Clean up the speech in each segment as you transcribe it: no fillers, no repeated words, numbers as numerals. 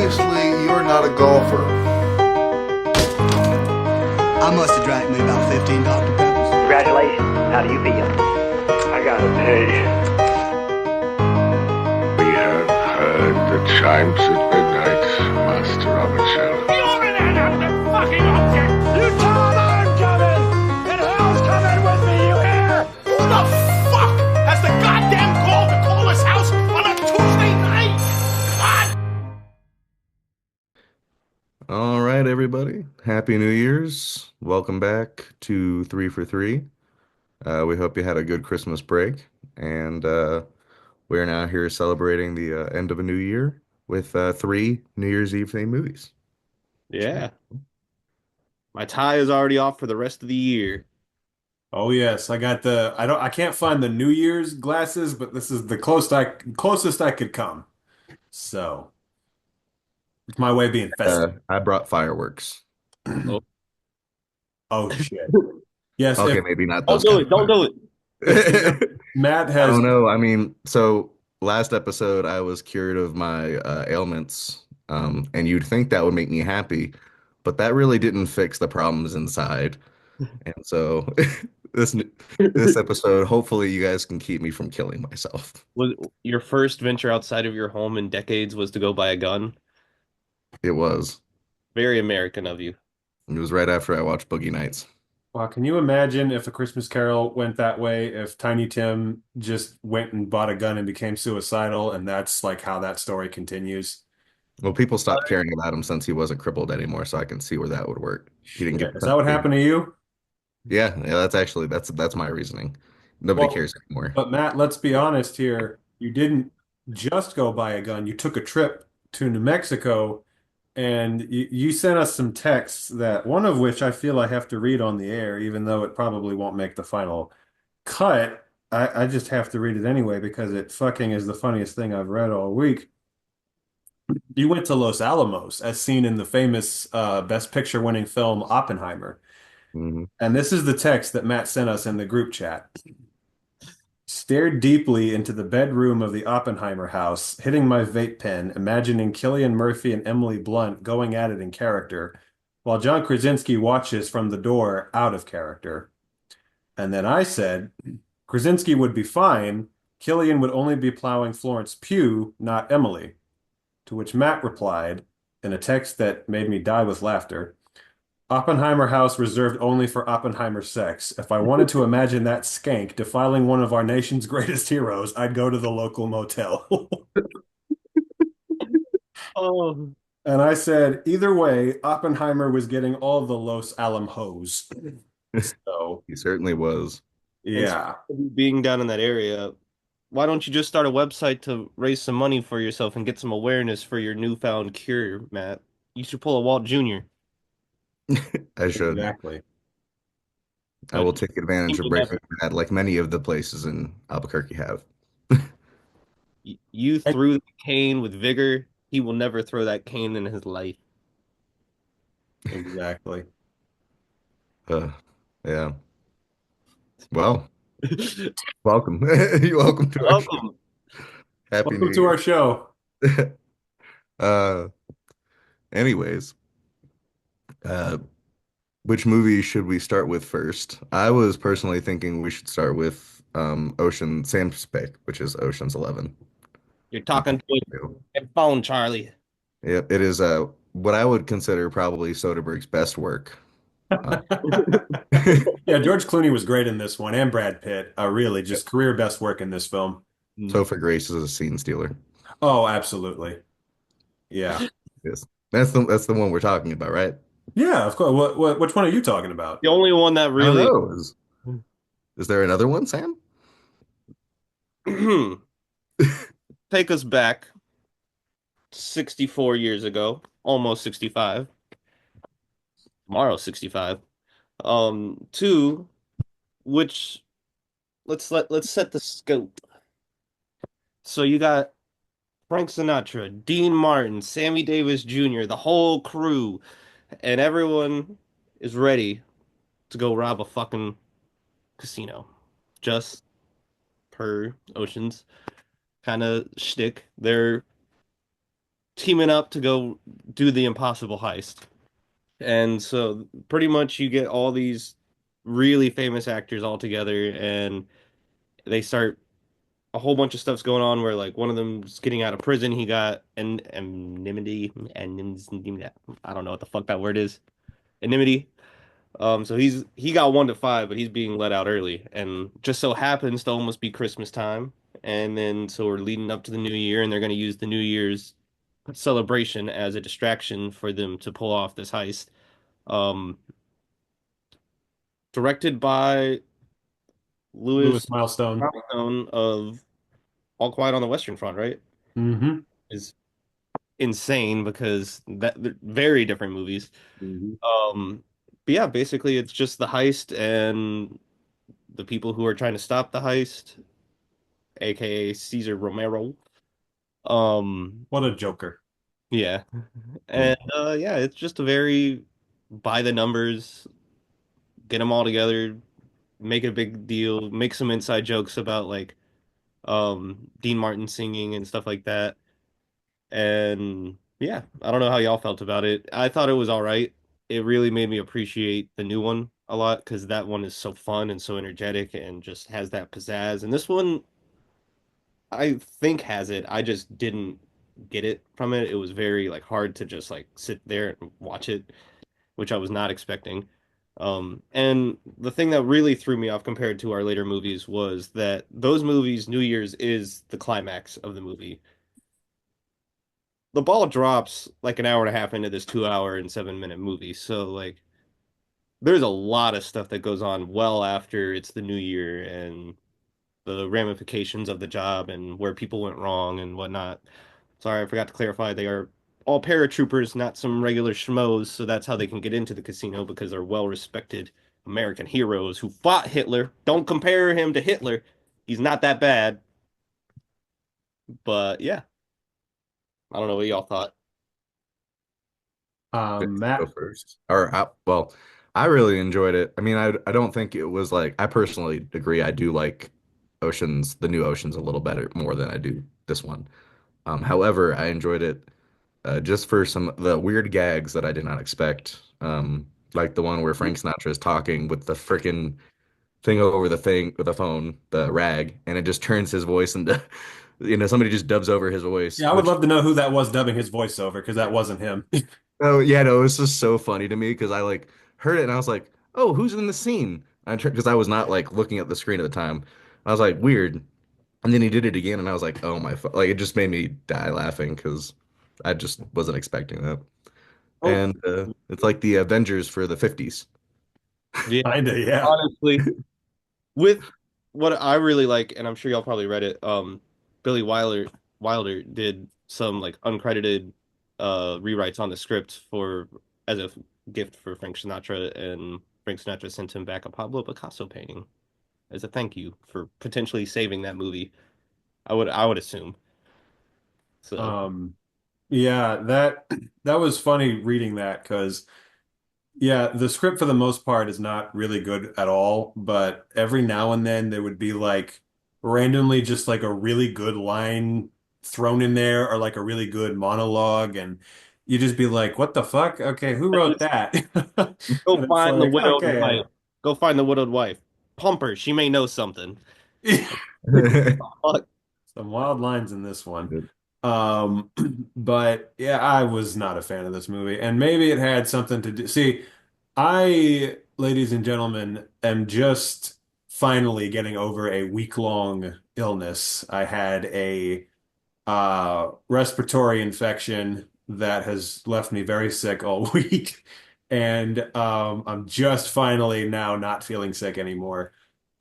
obviously you're not a golfer. I must have drank me about 15 Dr. Peppers. Congratulations. How do you feel? I gotta pay. We have heard the chimes at midnight, Master Romeo. You're an inanimate fucking object! You told I'm coming! And hell's coming with me, you hear? Who the fuck has the goddamn gall to call his house on a Tuesday night? God! All right, everybody. Happy New Year's. Welcome back to 3 for 3. We hope you had a good Christmas break. And we're now here celebrating the end of a new year with 3 New Year's Eve themed movies. Yeah. My tie is already off for the rest of the year. Oh yes, I can't find the New Year's glasses, but this is the closest I could come. So it's my way of being festive. I brought fireworks. Oh shit. Yes, Okay, maybe not Don't those do kind it. of Don't do it. Matt I has don't know. I mean, so last episode I was cured of my ailments, and you'd think that would make me happy, but that really didn't fix the problems inside. And so this this episode, hopefully you guys can keep me from killing myself. Was your first venture outside of your home in decades was to go buy a gun? It was. Very American of you. It was right after I watched Boogie Nights. Wow, can you imagine if A Christmas Carol went that way, if Tiny Tim just went and bought a gun and became suicidal, and that's like how that story continues? Well, people stopped caring about him since he wasn't crippled anymore, so I can see where that would work. He didn't Shit. get Is that what happened to you? Yeah, that's actually that's my reasoning. Nobody Well, cares anymore. but Matt, let's be honest here. You didn't just go buy a gun. You took a trip to New Mexico, and you sent us some texts that one of which I feel I have to read on the air, even though it probably won't make the final cut. I just have to read it anyway because it fucking is the funniest thing I've read all week. You went to Los Alamos, as seen in the famous Best Picture winning film Oppenheimer. Mhm. And this is the text that Matt sent us in the group chat. Stared deeply into the bedroom of the Oppenheimer house, hitting my vape pen, imagining Cillian Murphy and Emily Blunt going at it in character, while John Krasinski watches from the door out of character. And then I said, Krasinski would be fine. Cillian would only be plowing Florence Pugh, not Emily. To which Matt replied, in a text that made me die with laughter, Oppenheimer house reserved only for Oppenheimer sex. If I wanted to imagine that skank defiling one of our nation's greatest heroes, I'd go to the local motel. Oh, And I said, either way, Oppenheimer was getting all the Los Alamos. So, He certainly was. yeah. being down in that area, why don't you just start a website to raise some money for yourself and get some awareness for your newfound cure, Matt? You should pull a Walt Jr. I should. Exactly. I will take advantage of Breaking Bad, like many of the places in Albuquerque have. You threw the cane with vigor. He will never throw that cane in his life. Exactly. Yeah. Well, welcome. You're welcome to our show. Welcome. Happy Welcome New to Year. our show. Uh, anyways, uh, which movie should we start with first? I was personally thinking we should start with Sam's pick, which is Ocean's 11. You're talking to a phone, Charlie. Yeah, it is what I would consider probably Soderbergh's best work. Yeah, George Clooney was great in this one, and Brad Pitt. Really, just career best work in this film. Topher Grace is a scene stealer. Oh, absolutely. Yeah. Yes, that's the one we're talking about, right? Yeah, of course. Which one are you talking about? The only one that I don't really know. Is there another one, Sam? take us back 64 years ago, almost 65. Tomorrow's 65. To which let's set the scope. So you got Frank Sinatra, Dean Martin, Sammy Davis Jr., the whole crew, and everyone is ready to go rob a fucking casino. Just per Ocean's kind of shtick. They're teaming up to go do the impossible heist. And so pretty much you get all these really famous actors all together and they start a whole bunch of stuff's going on where like one of them's getting out of prison. He got an anonymity and I don't know what the fuck that word is. Anonymity. So he got 1 to 5, but he's being let out early, and just so happens to almost be Christmas time, and then so we're leading up to the new year, and they're going to use the New Year's celebration as a distraction for them to pull off this heist. Um, Directed by Lewis Louis Milestone. Milestone of All Quiet on the Western Front, right? Hmm. Is insane because that they're very different movies. Hmm. But yeah, basically it's just the heist and the people who are trying to stop the heist, aka Caesar Romero. Um, What a joker. yeah. And yeah, it's just a very by the numbers, get them all together, make a big deal, make some inside jokes about like Dean Martin singing and stuff like that. And yeah, I don't know how y'all felt about it. I thought it was all right. It really made me appreciate the new one a lot because that one is so fun and so energetic and just has that pizzazz. And this one I think has it. I just didn't get it from it. It was very like hard to just like sit there and watch it, which I was not expecting. And the thing that really threw me off compared to our later movies was that those movies, New Year's is the climax of the movie. The ball drops like an hour and a half into this 2 hour and 7 minute movie. So like there's a lot of stuff that goes on well after it's the new year and the ramifications of the job and where people went wrong and whatnot. Sorry, I forgot to clarify. They are all paratroopers, not some regular schmoes. So that's how they can get into the casino because they're well-respected American heroes who fought Hitler. Don't compare him to Hitler. He's not that bad. But yeah, I don't know what y'all thought. Go Matt. first. Well, I really enjoyed it. I mean, I don't think it was like I personally agree. I do like Oceans, the new Oceans, a little better more than I do this one. However, I enjoyed it just for some of the weird gags that I did not expect. Like the one where Frank Sinatra is talking with the freaking thing over the thing with the phone, the rag, and it just turns his voice into, somebody just dubs over his voice, Yeah, I would which love to know who that was dubbing his voiceover because that wasn't him. oh yeah, no, it was just so funny to me because I like heard it and I was like, oh, who's in the scene? I because I was not like looking at the screen at the time. I was like, weird. And then he did it again, and I was like, oh my, like it just made me die laughing because I just wasn't expecting that. Oh, And it's like the Avengers for the 50s. yeah, Kinda, yeah. honestly, with what I really like, and I'm sure y'all probably read it, Billy Wilder did some like uncredited rewrites on the script for as a gift for Frank Sinatra, and Frank Sinatra sent him back a Pablo Picasso painting as a thank you for potentially saving that movie. I would assume. So Um, yeah, that was funny reading that because yeah, the script for the most part is not really good at all, but every now and then there would be like randomly just like a really good line thrown in there or like a really good monologue and you just be like, what the fuck? Okay, who wrote that? go And it's find the like, widowed okay. wife. Go find the widowed wife. Pump her. She may know something. Fuck. Some wild lines in this one. Um, but yeah, I was not a fan of this movie, and maybe it had something to do. See, ladies and gentlemen, am just finally getting over a week-long illness. I had a respiratory infection that has left me very sick all week, and I'm just finally now not feeling sick anymore.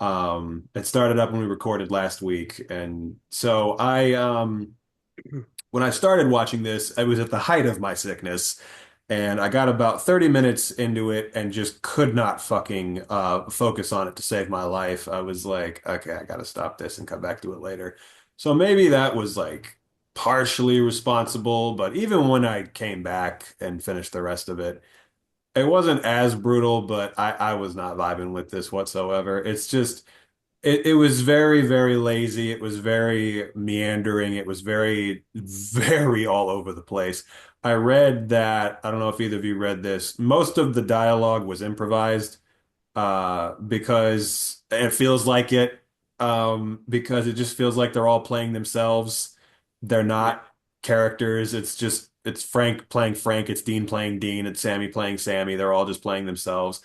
It started up when we recorded last week, and so when I started watching this, I was at the height of my sickness, and I got about 30 minutes into it and just could not fucking focus on it to save my life. I was like, okay, I gotta stop this and come back to it later. So maybe that was like partially responsible, but even when I came back and finished the rest of it, it wasn't as brutal, but I was not vibing with this whatsoever. It's just it was very, very lazy. It was very meandering. It was very, very all over the place. I read that, I don't know if either of you read this, most of the dialogue was improvised because it feels like it, because it just feels like they're all playing themselves. They're Yeah. not characters. It's Frank playing Frank, it's Dean playing Dean, it's Sammy playing Sammy. They're all just playing themselves.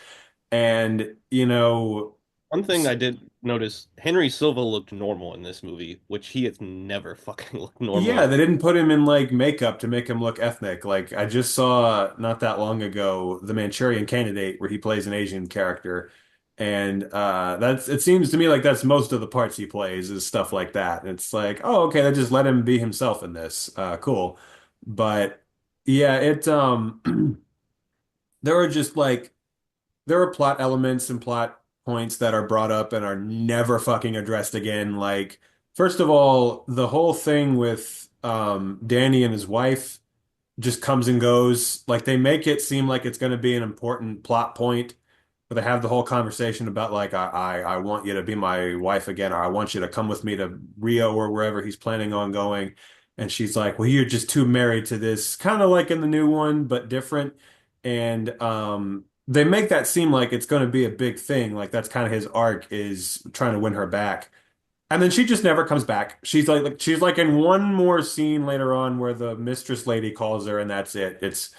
And, One thing I did notice, Henry Silva looked normal in this movie, which he has never fucking looked normal yeah, in. they didn't put him in like makeup to make him look ethnic. Like I just saw not that long ago The Manchurian Candidate where he plays an Asian character. And that's it seems to me like that's most of the parts he plays is stuff like that. And it's like, oh, okay, they just let him be himself in this. Cool. But yeah, there were just like there are plot elements and plot points that are brought up and are never fucking addressed again. Like, first of all, the whole thing with Danny and his wife just comes and goes. Like they make it seem like it's going to be an important plot point, but they have the whole conversation about like I want you to be my wife again, or I want you to come with me to Rio or wherever he's planning on going. And she's like, "Well, you're just too married to this," kind of like in the new one, but different. And they make that seem like it's going to be a big thing. Like that's kind of his arc is trying to win her back. And then she just never comes back. She's like in one more scene later on where the mistress lady calls her and that's it. It's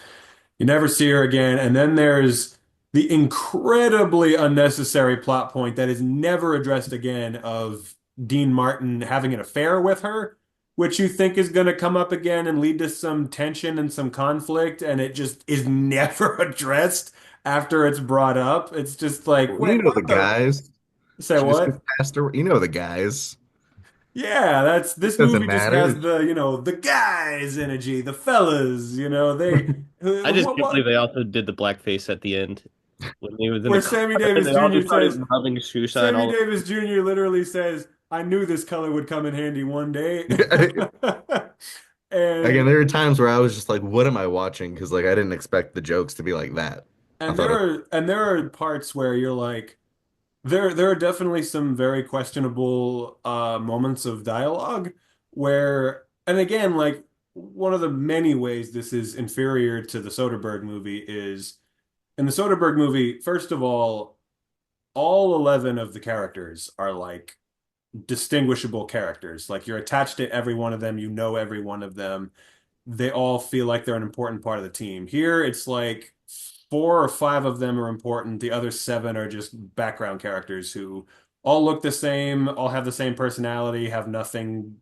you never see her again. And then there's the incredibly unnecessary plot point that is never addressed again of Dean Martin having an affair with her, which you think is going to come up again and lead to some tension and some conflict, and it just is never addressed after it's brought up. It's just like, You wait, know the what the? guys. Say She just gets what? passed her. You know the guys. Yeah, that's It this doesn't movie just has matter. the guys energy, the fellas, they I just can't believe what they also did the blackface at the end when he was in the where car. Sammy And Davis they all Jr. just started says rubbing shoe shine Sammy all over. Davis Jr. literally says, "I knew this color would come in handy one day." Again, And there are times where I was just like, "What am I watching?" Because like I didn't expect the jokes to be like that. I and thought it. there are parts where you're like there are definitely some very questionable moments of dialogue where and again like one of the many ways this is inferior to the Soderbergh movie is in the Soderbergh movie, first of all 11 of the characters are like distinguishable characters. Like you're attached to every one of them, you know every one of them. They all feel like they're an important part of the team. Here, it's like four or five of them are important. The other seven are just background characters who all look the same, all have the same personality, have nothing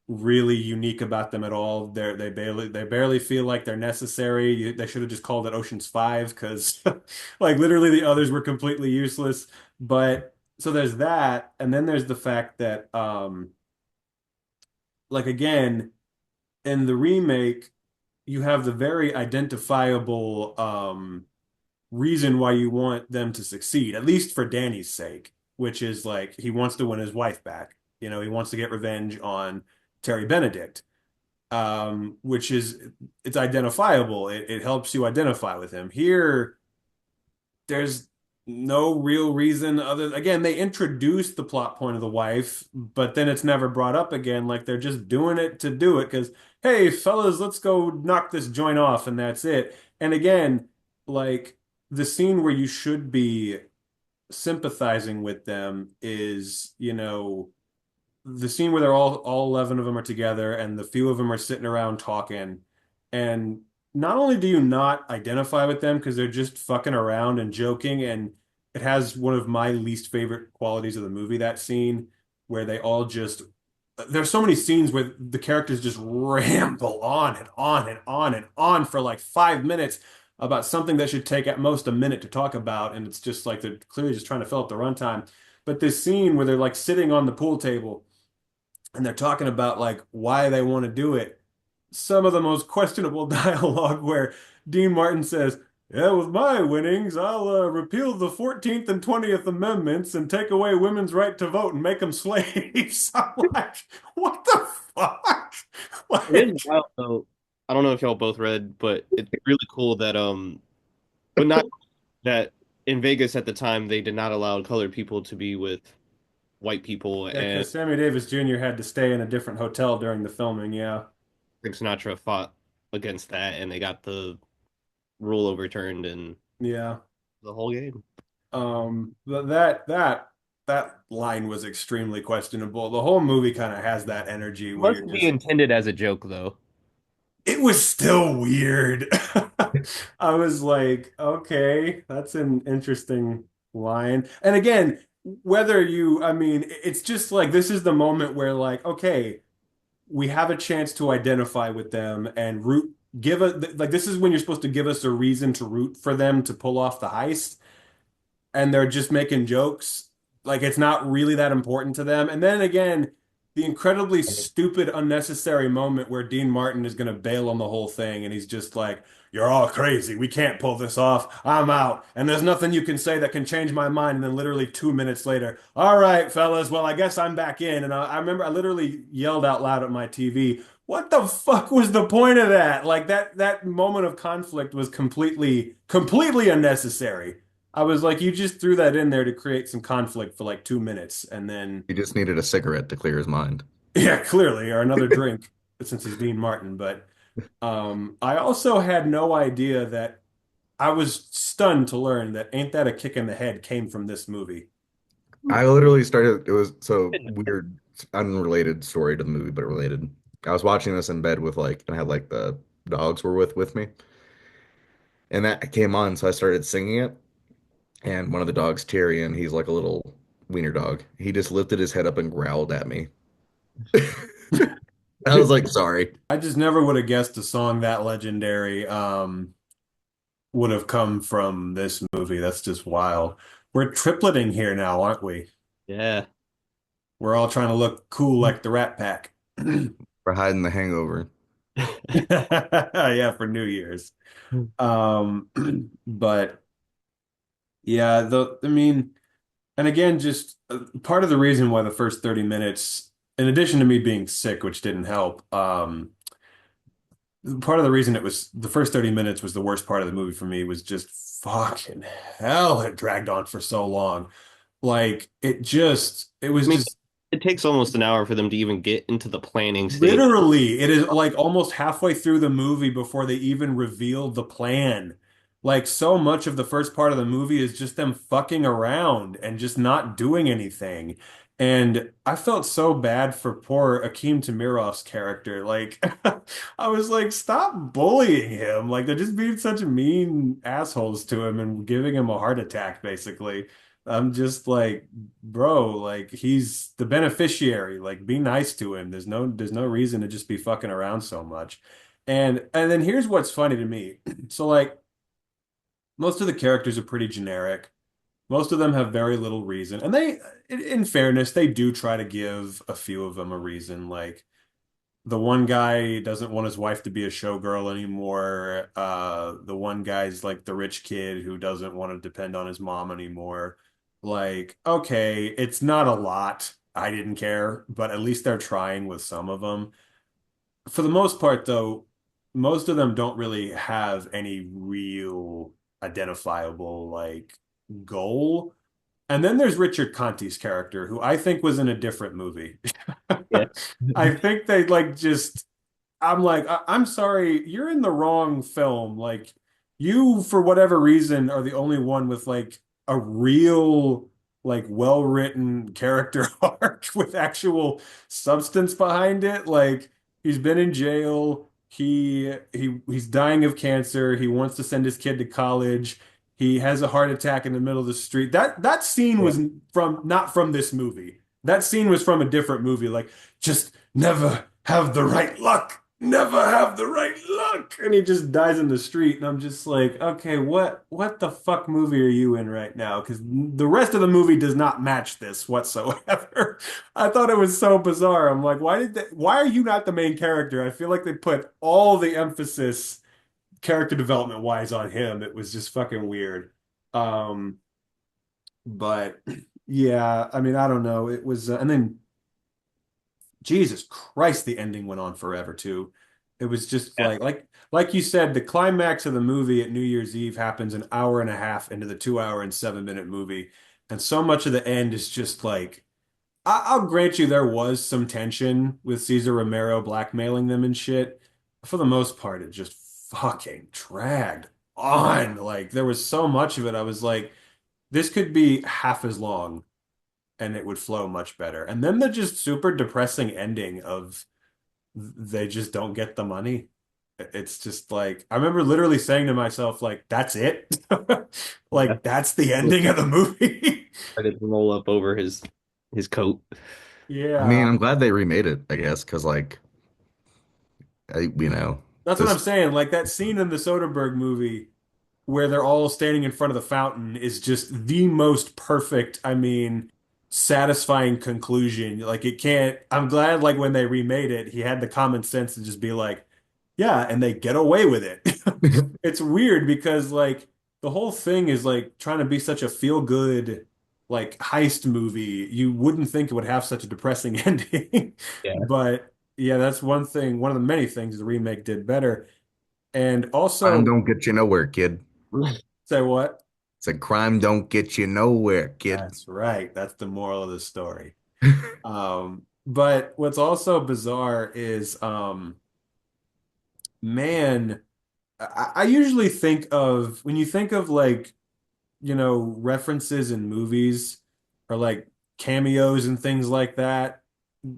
really unique about them at all. They barely feel like they're necessary. They should have just called it Ocean's 5 because like literally the others were completely useless. But so there's that, and then there's the fact that like again, in the remake, you have the very identifiable reason why you want them to succeed, at least for Danny's sake, which is like he wants to win his wife back. He wants to get revenge on Terry Benedict, which is it's identifiable. It helps you identify with him. Here, there's no real reason other again, they introduced the plot point of the wife, but then it's never brought up again. Like they're just doing it to do it because, hey, fellas, let's go knock this joint off, and that's it. And again, like the scene where you should be sympathizing with them is, the scene where they're all 11 of them are together and the few of them are sitting around talking and not only do you not identify with them because they're just fucking around and joking and it has one of my least favorite qualities of the movie, that scene where they all just there's so many scenes where the characters just ramble on and on and on and on for like 5 minutes about something that should take at most a minute to talk about and it's just like they're clearly just trying to fill up the runtime. But this scene where they're like sitting on the pool table and they're talking about like why they want to do it. Some of the most questionable dialogue where Dean Martin says, "Yeah, with my winnings, I'll repeal the 14th and 20th Amendments and take away women's right to vote and make them slaves." I'm like, what the fuck? It is Like, wild though. I don't know if y'all both read, but it's really cool that but not that in Vegas at the time they did not allow colored people to be with white people, Yeah, and because Sammy Davis Jr. had to stay in a different hotel during the filming. Yeah, Frank Sinatra fought against that, and they got the rule overturned and yeah. the whole game. That line was extremely questionable. The whole movie kind of has that energy where you're Must be just intended as a joke, though. it was still weird. I was like, okay, that's an interesting line. And again, I mean, it's just like this is the moment where like, okay, we have a chance to identify with them and give a like this is when you're supposed to give us a reason to root for them to pull off the heist and they're just making jokes. Like it's not really that important to them. And then again, the incredibly stupid, unnecessary moment where Dean Martin is going to bail on the whole thing, and he's just like, "You're all crazy. We can't pull this off. I'm out, and there's nothing you can say that can change my mind." And then literally 2 minutes later, "All right, fellas. Well, I guess I'm back in." And I remember I literally yelled out loud at my TV. What the fuck was the point of that? Like that moment of conflict was completely unnecessary. I was like, you just threw that in there to create some conflict for like 2 minutes, and then He just needed a cigarette to clear his mind. yeah, clearly, or another drink since he's Dean Martin. But I also had no idea that I was stunned to learn that "Ain't That a Kick in the Head" came from this movie. I literally started, it was so weird, unrelated story to the movie, but related. I was watching this in bed with like, and I had like the dogs were with me, and that came on, so I started singing it. And one of the dogs, Tyrion, he's like a little wiener dog. He just lifted his head up and growled at me. I was like, sorry. I just never would have guessed a song that legendary would have come from this movie. That's just wild. We're tripleting here now, aren't we? Yeah. We're all trying to look cool like the Rat Pack. For hiding the hangover. Yeah, for New Year's. Um, but yeah, I mean, and again, just part of the reason why the first 30 minutes, in addition to me being sick, which didn't help, part of the reason it was the first 30 minutes was the worst part of the movie for me was just fucking hell, it dragged on for so long. Like it I was mean, just it takes almost an hour for them to even get into the planning stage. literally, it is like almost halfway through the movie before they even reveal the plan. Like so much of the first part of the movie is just them fucking around and just not doing anything. And I felt so bad for poor Akeem Tamirov's character. Like I was like, stop bullying him. Like they're just being such mean assholes to him and giving him a heart attack, basically. I'm just like, bro, like he's the beneficiary. Like be nice to him. There's no reason to just be fucking around so much. And then here's what's funny to me. So like most of the characters are pretty generic. Most of them have very little reason. And in fairness, they do try to give a few of them a reason. Like the one guy doesn't want his wife to be a showgirl anymore. The one guy's like the rich kid who doesn't want to depend on his mom anymore. Like, okay, it's not a lot. I didn't care, but at least they're trying with some of them. For the most part, though, most of them don't really have any real identifiable like goal. And then there's Richard Conte's character, who I think was in a different movie. Yeah. I think they like just I'm like, I'm sorry, you're in the wrong film. Like, you, for whatever reason, are the only one with like a real, like, well-written character arc with actual substance behind it. Like, he's been in jail. He's dying of cancer. He wants to send his kid to college. He has a heart attack in the middle of the street. That scene was from not from this movie. That scene was from a different movie. Like, just never have the right luck. Never have the right luck. And he just dies in the street. And I'm just like, okay, what the fuck movie are you in right now? Because the rest of the movie does not match this whatsoever. I thought it was so bizarre. I'm like, why are you not the main character? I feel like they put all the emphasis character development wise on him. It was just fucking weird. But yeah, I mean, I don't know. It was, and then Jesus Christ, the ending went on forever too. It was just Yeah. like you said, the climax of the movie at New Year's Eve happens an hour and a half into the 2 hour and 7 minute movie. And so much of the end is just like I'll grant you there was some tension with Cesar Romero blackmailing them and shit. For the most part, it just fucking dragged on. Like there was so much of it. I was like, this could be half as long and it would flow much better. And then the just super depressing ending of they just don't get the money. It's just like I remember literally saying to myself, like, that's it? Yeah. Like that's the ending of the movie. Started to roll up over his coat. I mean, Yeah. I'm glad they remade it, I guess, because like you know, That's what I'm this saying. Like that scene in the Soderbergh movie where they're all standing in front of the fountain is just the most perfect, I mean, satisfying conclusion. Like it can't, I'm glad like when they remade it, he had the common sense to just be like, yeah, and they get away with it. It's weird because like the whole thing is like trying to be such a feel good like heist movie. You wouldn't think it would have such a depressing ending. Yeah. But yeah, that's one thing, one of the many things the remake did better. And crime also, don't get you nowhere, kid. say what? Said crime don't get you nowhere, kid. That's right. That's the moral of the story. But what's also bizarre is, man, I usually think of when you think of like, references in movies or like cameos and things like that.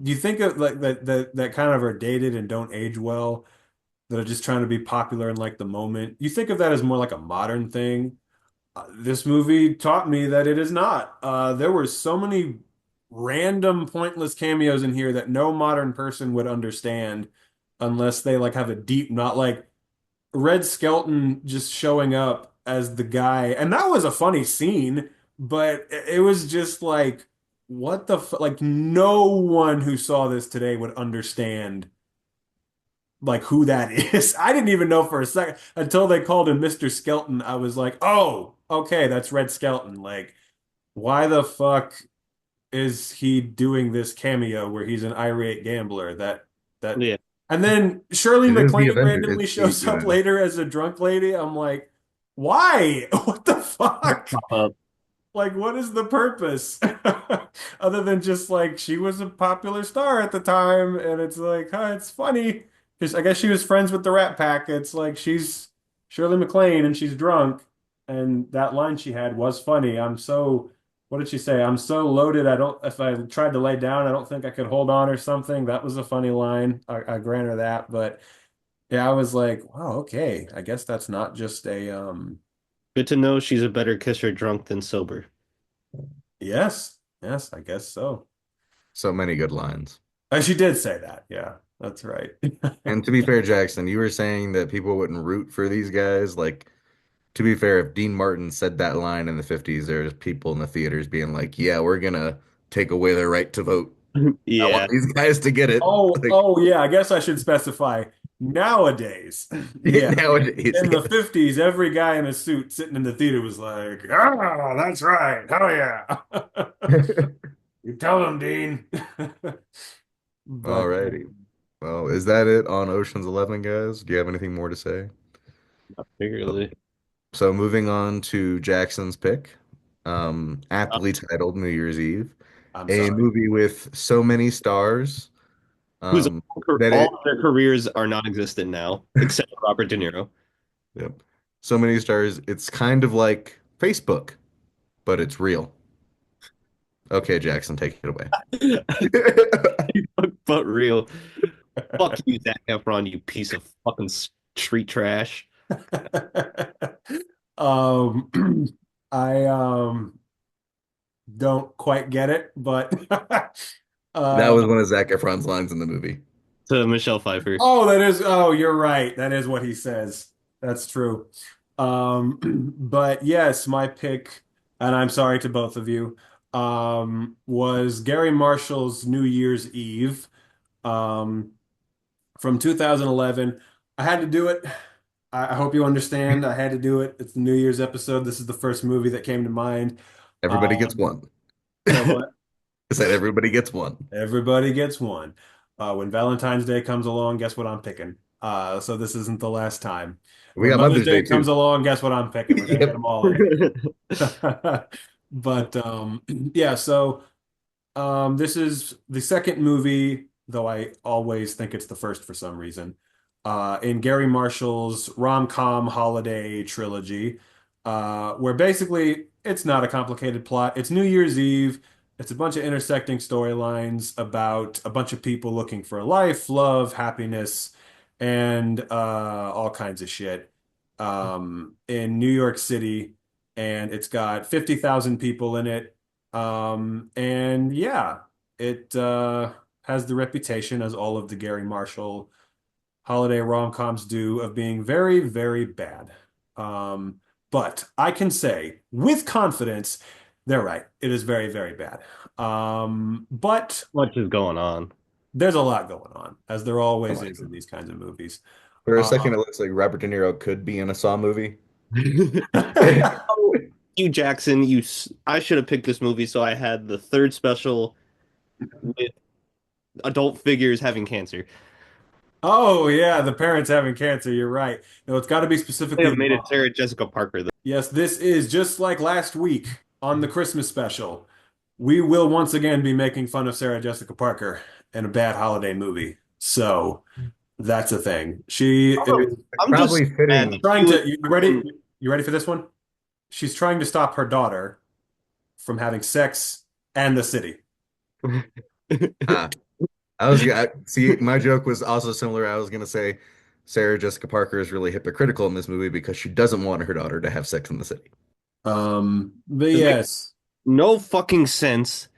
Do you think of like that kind of are dated and don't age well, that are just trying to be popular in like the moment? You think of that as more like a modern thing? This movie taught me that it is not. There were so many random, pointless cameos in here that no modern person would understand unless they like have a deep, not like Red Skelton just showing up as the guy. And that was a funny scene, but it was just like, what the f like no one who saw this today would understand like who that is. I didn't even know for a second until they called him Mr. Skelton. I was like, oh, okay, that's Red Skelton. Like, why the fuck is he doing this cameo where he's an irate gambler? That Yeah. and then Shirley It is the MacLaine Avenger. randomly It's shows up later as a drunk lady. I'm like, why? What the fuck? Pop up. Like, what is the purpose? Other than just like she was a popular star at the time, and it's like, huh, it's funny. Because I guess she was friends with the Rat Pack. It's like she's Shirley MacLaine and she's drunk. And that line she had was funny. What did she say? I'm so loaded, if I tried to lay down, I don't think I could hold on or something. That was a funny line. I grant her that. But yeah, I was like, wow, okay. I guess that's not just Good to know she's a better kisser drunk than sober. yes, yes, I guess so. so many good lines. She did say that. Yeah, that's right. And to be fair, Jackson, you were saying that people wouldn't root for these guys. Like, to be fair, if Dean Martin said that line in the 50s, there's people in the theaters being like, yeah, we're gonna take away their right to vote. I want Yeah. these guys to get it. Like, Oh yeah, I guess I should specify. Nowadays, yeah. nowadays, In the yes. 50s, every guy in a suit sitting in the theater was like, ah, that's right. Hell yeah. You tell them, Dean. But Alrighty. Well, is that it on Ocean's 11, guys? Do you have anything more to say? Figuratively. So moving on to Jackson's pick, aptly titled New Year's Eve, I'm a sorry. movie with so many stars, Whose that all it, of their careers are non-existent now, except for Robert De Niro. yep, so many stars. It's kind of like Facebook, but it's real. Okay, Jackson, take it away. But real. Fuck you, Zac Efron, you piece of fucking street trash. Um, I don't quite get it, but That uh, was one of Zac Efron's lines in the movie. To Michelle Pfeiffer. oh, you're right. That is what he says. That's true. But yes, my pick, and I'm sorry to both of you, was Gary Marshall's New Year's Eve, um, from 2011. I had to do it. I hope you understand. I had to do it. It's the New Year's episode. This is the first movie that came to mind. Everybody gets Um, one. so what? I said everybody gets one. Everybody gets one. When Valentine's Day comes along, guess what I'm picking? So this isn't the last time. We When got Mother's Mother's Day Day comes too. along, guess what I'm picking? We're gonna hit Yep. them all in. But yeah, so This is the second movie, though I always think it's the first for some reason, in Gary Marshall's rom-com holiday trilogy, where basically it's not a complicated plot. It's New Year's Eve. It's a bunch of intersecting storylines about a bunch of people looking for life, love, happiness, and all kinds of shit in New York City. And it's got 50,000 people in it. And yeah, it has the reputation, as all of the Gary Marshall holiday rom-coms do, of being very, very bad. Um, but I can say with confidence, they're right. It is very, very bad. But Much is going on. there's a lot going on, as there Oh always my is in God. these kinds of movies. For a second, Um, it looks like Robert De Niro could be in a Saw movie. Oh, Hugh Jackson, I should have picked this movie so I had the third special with adult figures having cancer. oh yeah, the parents having cancer. You're right. No, it's got to be They specifically have the made it mom. Sarah Jessica Parker though. Yes, this is just like last week on the Christmas special. We will once again be making fun of Sarah Jessica Parker in a bad holiday movie. So that's a thing. She is I'm just Probably mad that fitting. she trying was to, you ready? You ready for this one? She's trying to stop her daughter from having sex and the city. Ah, see, my joke was also similar. I was gonna say Sarah Jessica Parker is really hypocritical in this movie because she doesn't want her daughter to have sex in the city. But It makes yes. no fucking sense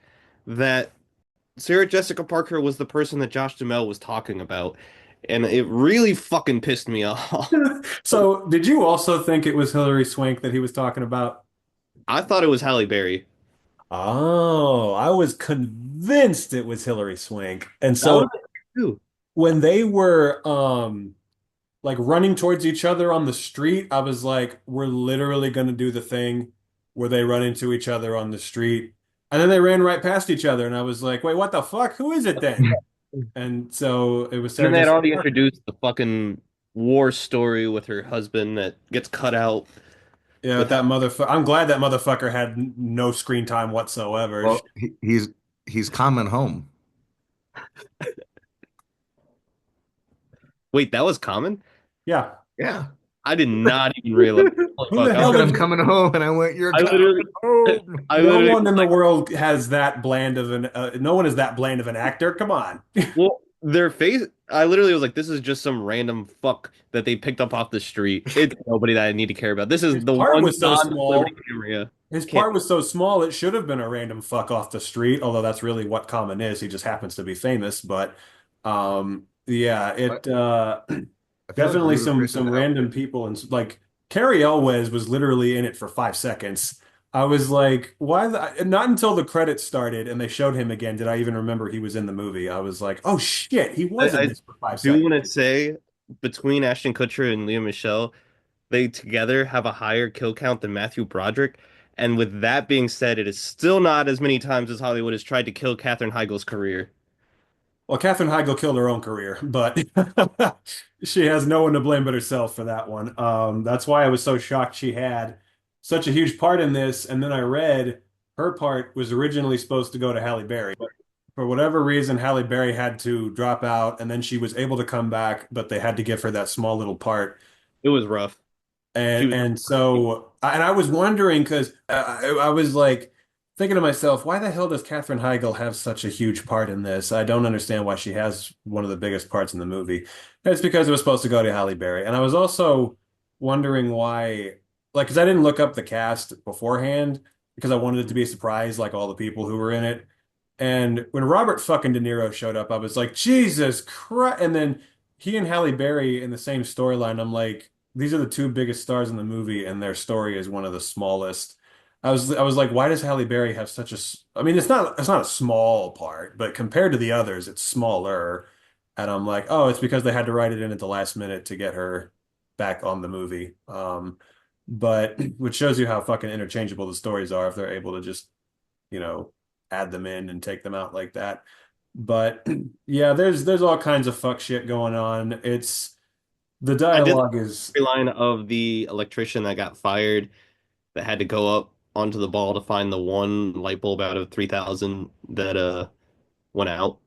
that Sarah Jessica Parker was the person that Josh Duhamel was talking about, and it really fucking pissed me off. So did you also think it was Hilary Swank that he was talking about? I thought it was Halle Berry. Oh, I was convinced it was Hilary Swank. And That would so have been too. when they were like running towards each other on the street, I was like, we're literally going to do the thing where they run into each other on the street. And then they ran right past each other. And I was like, wait, what the fuck? Who is it then? And so it was And then Sarah they had Jessica already Parker. introduced the fucking war story with her husband that gets cut out Yeah, with that motherfucker. I'm glad that motherfucker had no screen time whatsoever. Well, he's coming home. Wait, that was common? Yeah. Yeah. I did not even realize. Holy Who the fuck. He hell said, did I'm you? coming home, and I went, You're I coming literally home. I No literally one was in the like, world has that bland of an no one is that bland of an actor. Come on. well, their face I literally was like, this is just some random fuck that they picked up off the street. It's nobody that I need to care about. This is His the part one was so non-celebrity small. camera. His Can't part was so small, it should have been a random fuck off the street, although that's really what Common is. He just happens to be famous. But yeah, But it I feel like definitely ludicrous some is random outdated. people and like Carrie Elwes was literally in it for 5 seconds. I was like, why not until the credits started and they showed him again did I even remember he was in the movie. I was like, oh shit, he was in I this for five do seconds. want to say between Ashton Kutcher and Lea Michele, they together have a higher kill count than Matthew Broderick. And with that being said, it is still not as many times as Hollywood has tried to kill Katherine Heigl's career. Well, Katherine Heigl killed her own career, but she has no one to blame but herself for that one. That's why I was so shocked she had such a huge part in this. And then I read her part was originally supposed to go to Halle Berry. But for whatever reason, Halle Berry had to drop out, and then she was able to come back, but they had to give her that small little part. It was rough. She was And so, and I was wondering because I was like thinking to myself, why the hell does Katherine Heigl have such a huge part in this? I don't understand why she has one of the biggest parts in the movie. It's because it was supposed to go to Halle Berry. And I was also wondering why, like, because I didn't look up the cast beforehand because I wanted it to be a surprise, like all the people who were in it. And when Robert fucking De Niro showed up, I was like, Jesus Christ. And then he and Halle Berry in the same storyline, I'm like, these are the two biggest stars in the movie, and their story is one of the smallest. I was like, why does Halle Berry have such a I mean, it's not a small part, but compared to the others, it's smaller. And I'm like, oh, it's because they had to write it in at the last minute to get her back on the movie. But which shows you how fucking interchangeable the stories are if they're able to just, you know, add them in and take them out like that. But yeah, there's all kinds of fuck shit going on. It's the I did dialogue the is storyline of the electrician that got fired that had to go up onto the ball to find the one light bulb out of 3,000 that went out.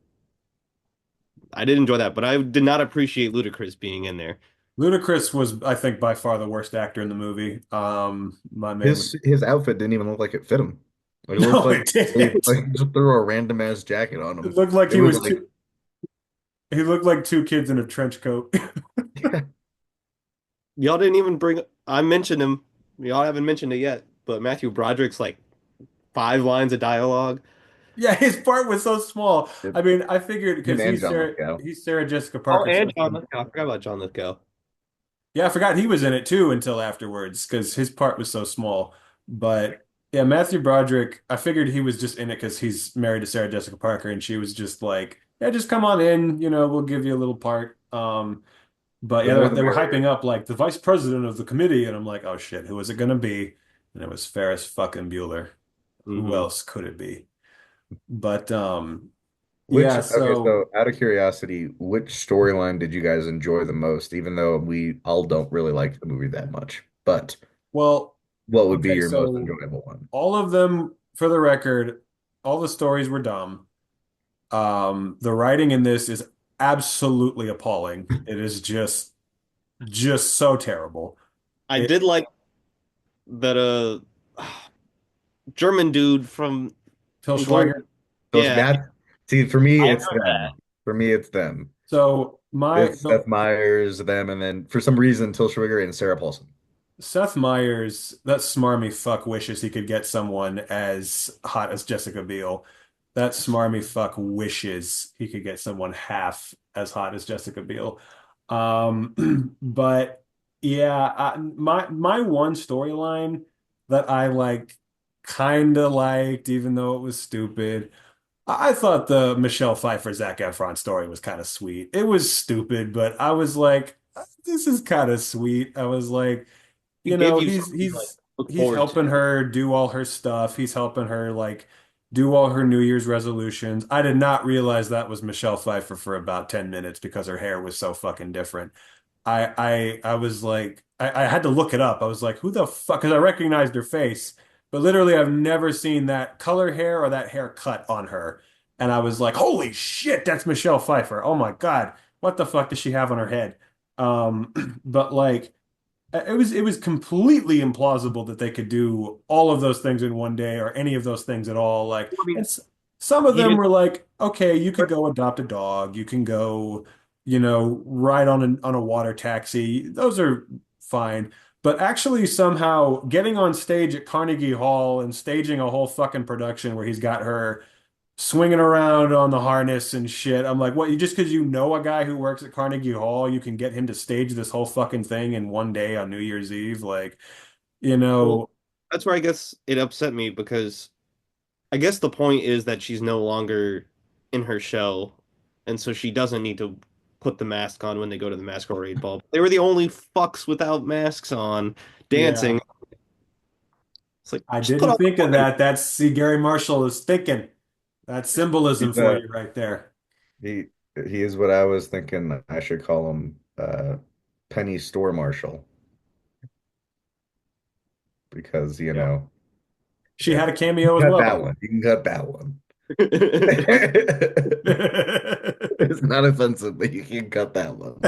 I did enjoy that, but I did not appreciate Ludacris being in there. Ludacris was, I think, by far the worst actor in the movie. My man was, His outfit didn't even look like it fit him. Like, it looked no, like it he didn't. like just threw a random ass jacket on It him. looked like It was like, he looked like two kids in a trench coat. Y'all didn't even bring. I mentioned him. Y'all haven't mentioned it yet, but Matthew Broderick's like 5 lines of dialogue. Yeah, his part was so small. I mean, I figured him because and John Lithgow. he's Sarah Jessica Oh, Parker's and John husband. Lithgow. I forgot about John Lithgow. Yeah, I forgot he was in it too until afterwards because his part was so small. But yeah, Matthew Broderick, I figured he was just in it because he's married to Sarah Jessica Parker, and she was just like, "Yeah, just come on in, we'll give you a little part." But The yeah, more the they were merrier. hyping up like the vice president of the committee, and I'm like, "Oh shit, who is it gonna be?" And it was Ferris fucking Bueller. Who Hmm. else could it be? But Which, yeah, okay, so so out of curiosity, which storyline did you guys enjoy the most, even though we all don't really like the movie that much? But well, what would be okay, your most so enjoyable one? all of them, for the record, all the stories were dumb. The writing in this is absolutely appalling. It is just so terrible. I It did like that German dude from Till Inglourious. Schweiger. Those Yeah, that see for me, I it's enjoyed them. For me, it's them. So It's Seth Meyers, them, and then for some reason, Til Schweiger and Sarah Paulson. Seth Meyers, that smarmy fuck wishes he could get someone as hot as Jessica Biel. That smarmy fuck wishes he could get someone half as hot as Jessica Biel. But yeah, my one storyline that I like kind of liked, even though it was stupid. I thought the Michelle Pfeiffer Zac Efron story was kind of sweet. It was stupid, but I was like, this is kind of sweet. I was like, he gave you he's something to like look he's forward helping to. her do all her stuff. He's helping her like do all her New Year's resolutions. I did not realize that was Michelle Pfeiffer for about 10 minutes because her hair was so fucking different. I was like I had to look it up. I was like, who the fuck? Because I recognized her face, but literally I've never seen that color hair or that haircut on her. And I was like, holy shit, that's Michelle Pfeiffer. Oh my God, what the fuck does she have on her head? But like it was completely implausible that they could do all of those things in one day or any of those things at all. Like, I mean, some of he them did. were like, okay, you could go adopt a dog, you can go, ride on a water taxi. Those are fine. But actually, somehow getting on stage at Carnegie Hall and staging a whole fucking production where he's got her swinging around on the harness and shit. I'm like, what? You just because you know a guy who works at Carnegie Hall, you can get him to stage this whole fucking thing in one day on New Year's Eve? Like, you Well, know, that's where I guess it upset me because I guess the point is that she's no longer in her shell, and so she doesn't need to put the mask on when they go to the masquerade ball. They were the only fucks without masks on yeah, dancing. It's like I just put didn't on the think of fucking. that. That's see, Gary Marshall is thinking. That's symbolism He's for you right there. he he is what I was thinking. I should call him Penny Store Marshal because Yep. She yeah, had a you cameo can as cut well, that though. one. You can cut that one. It's not offensive, but you can cut that one.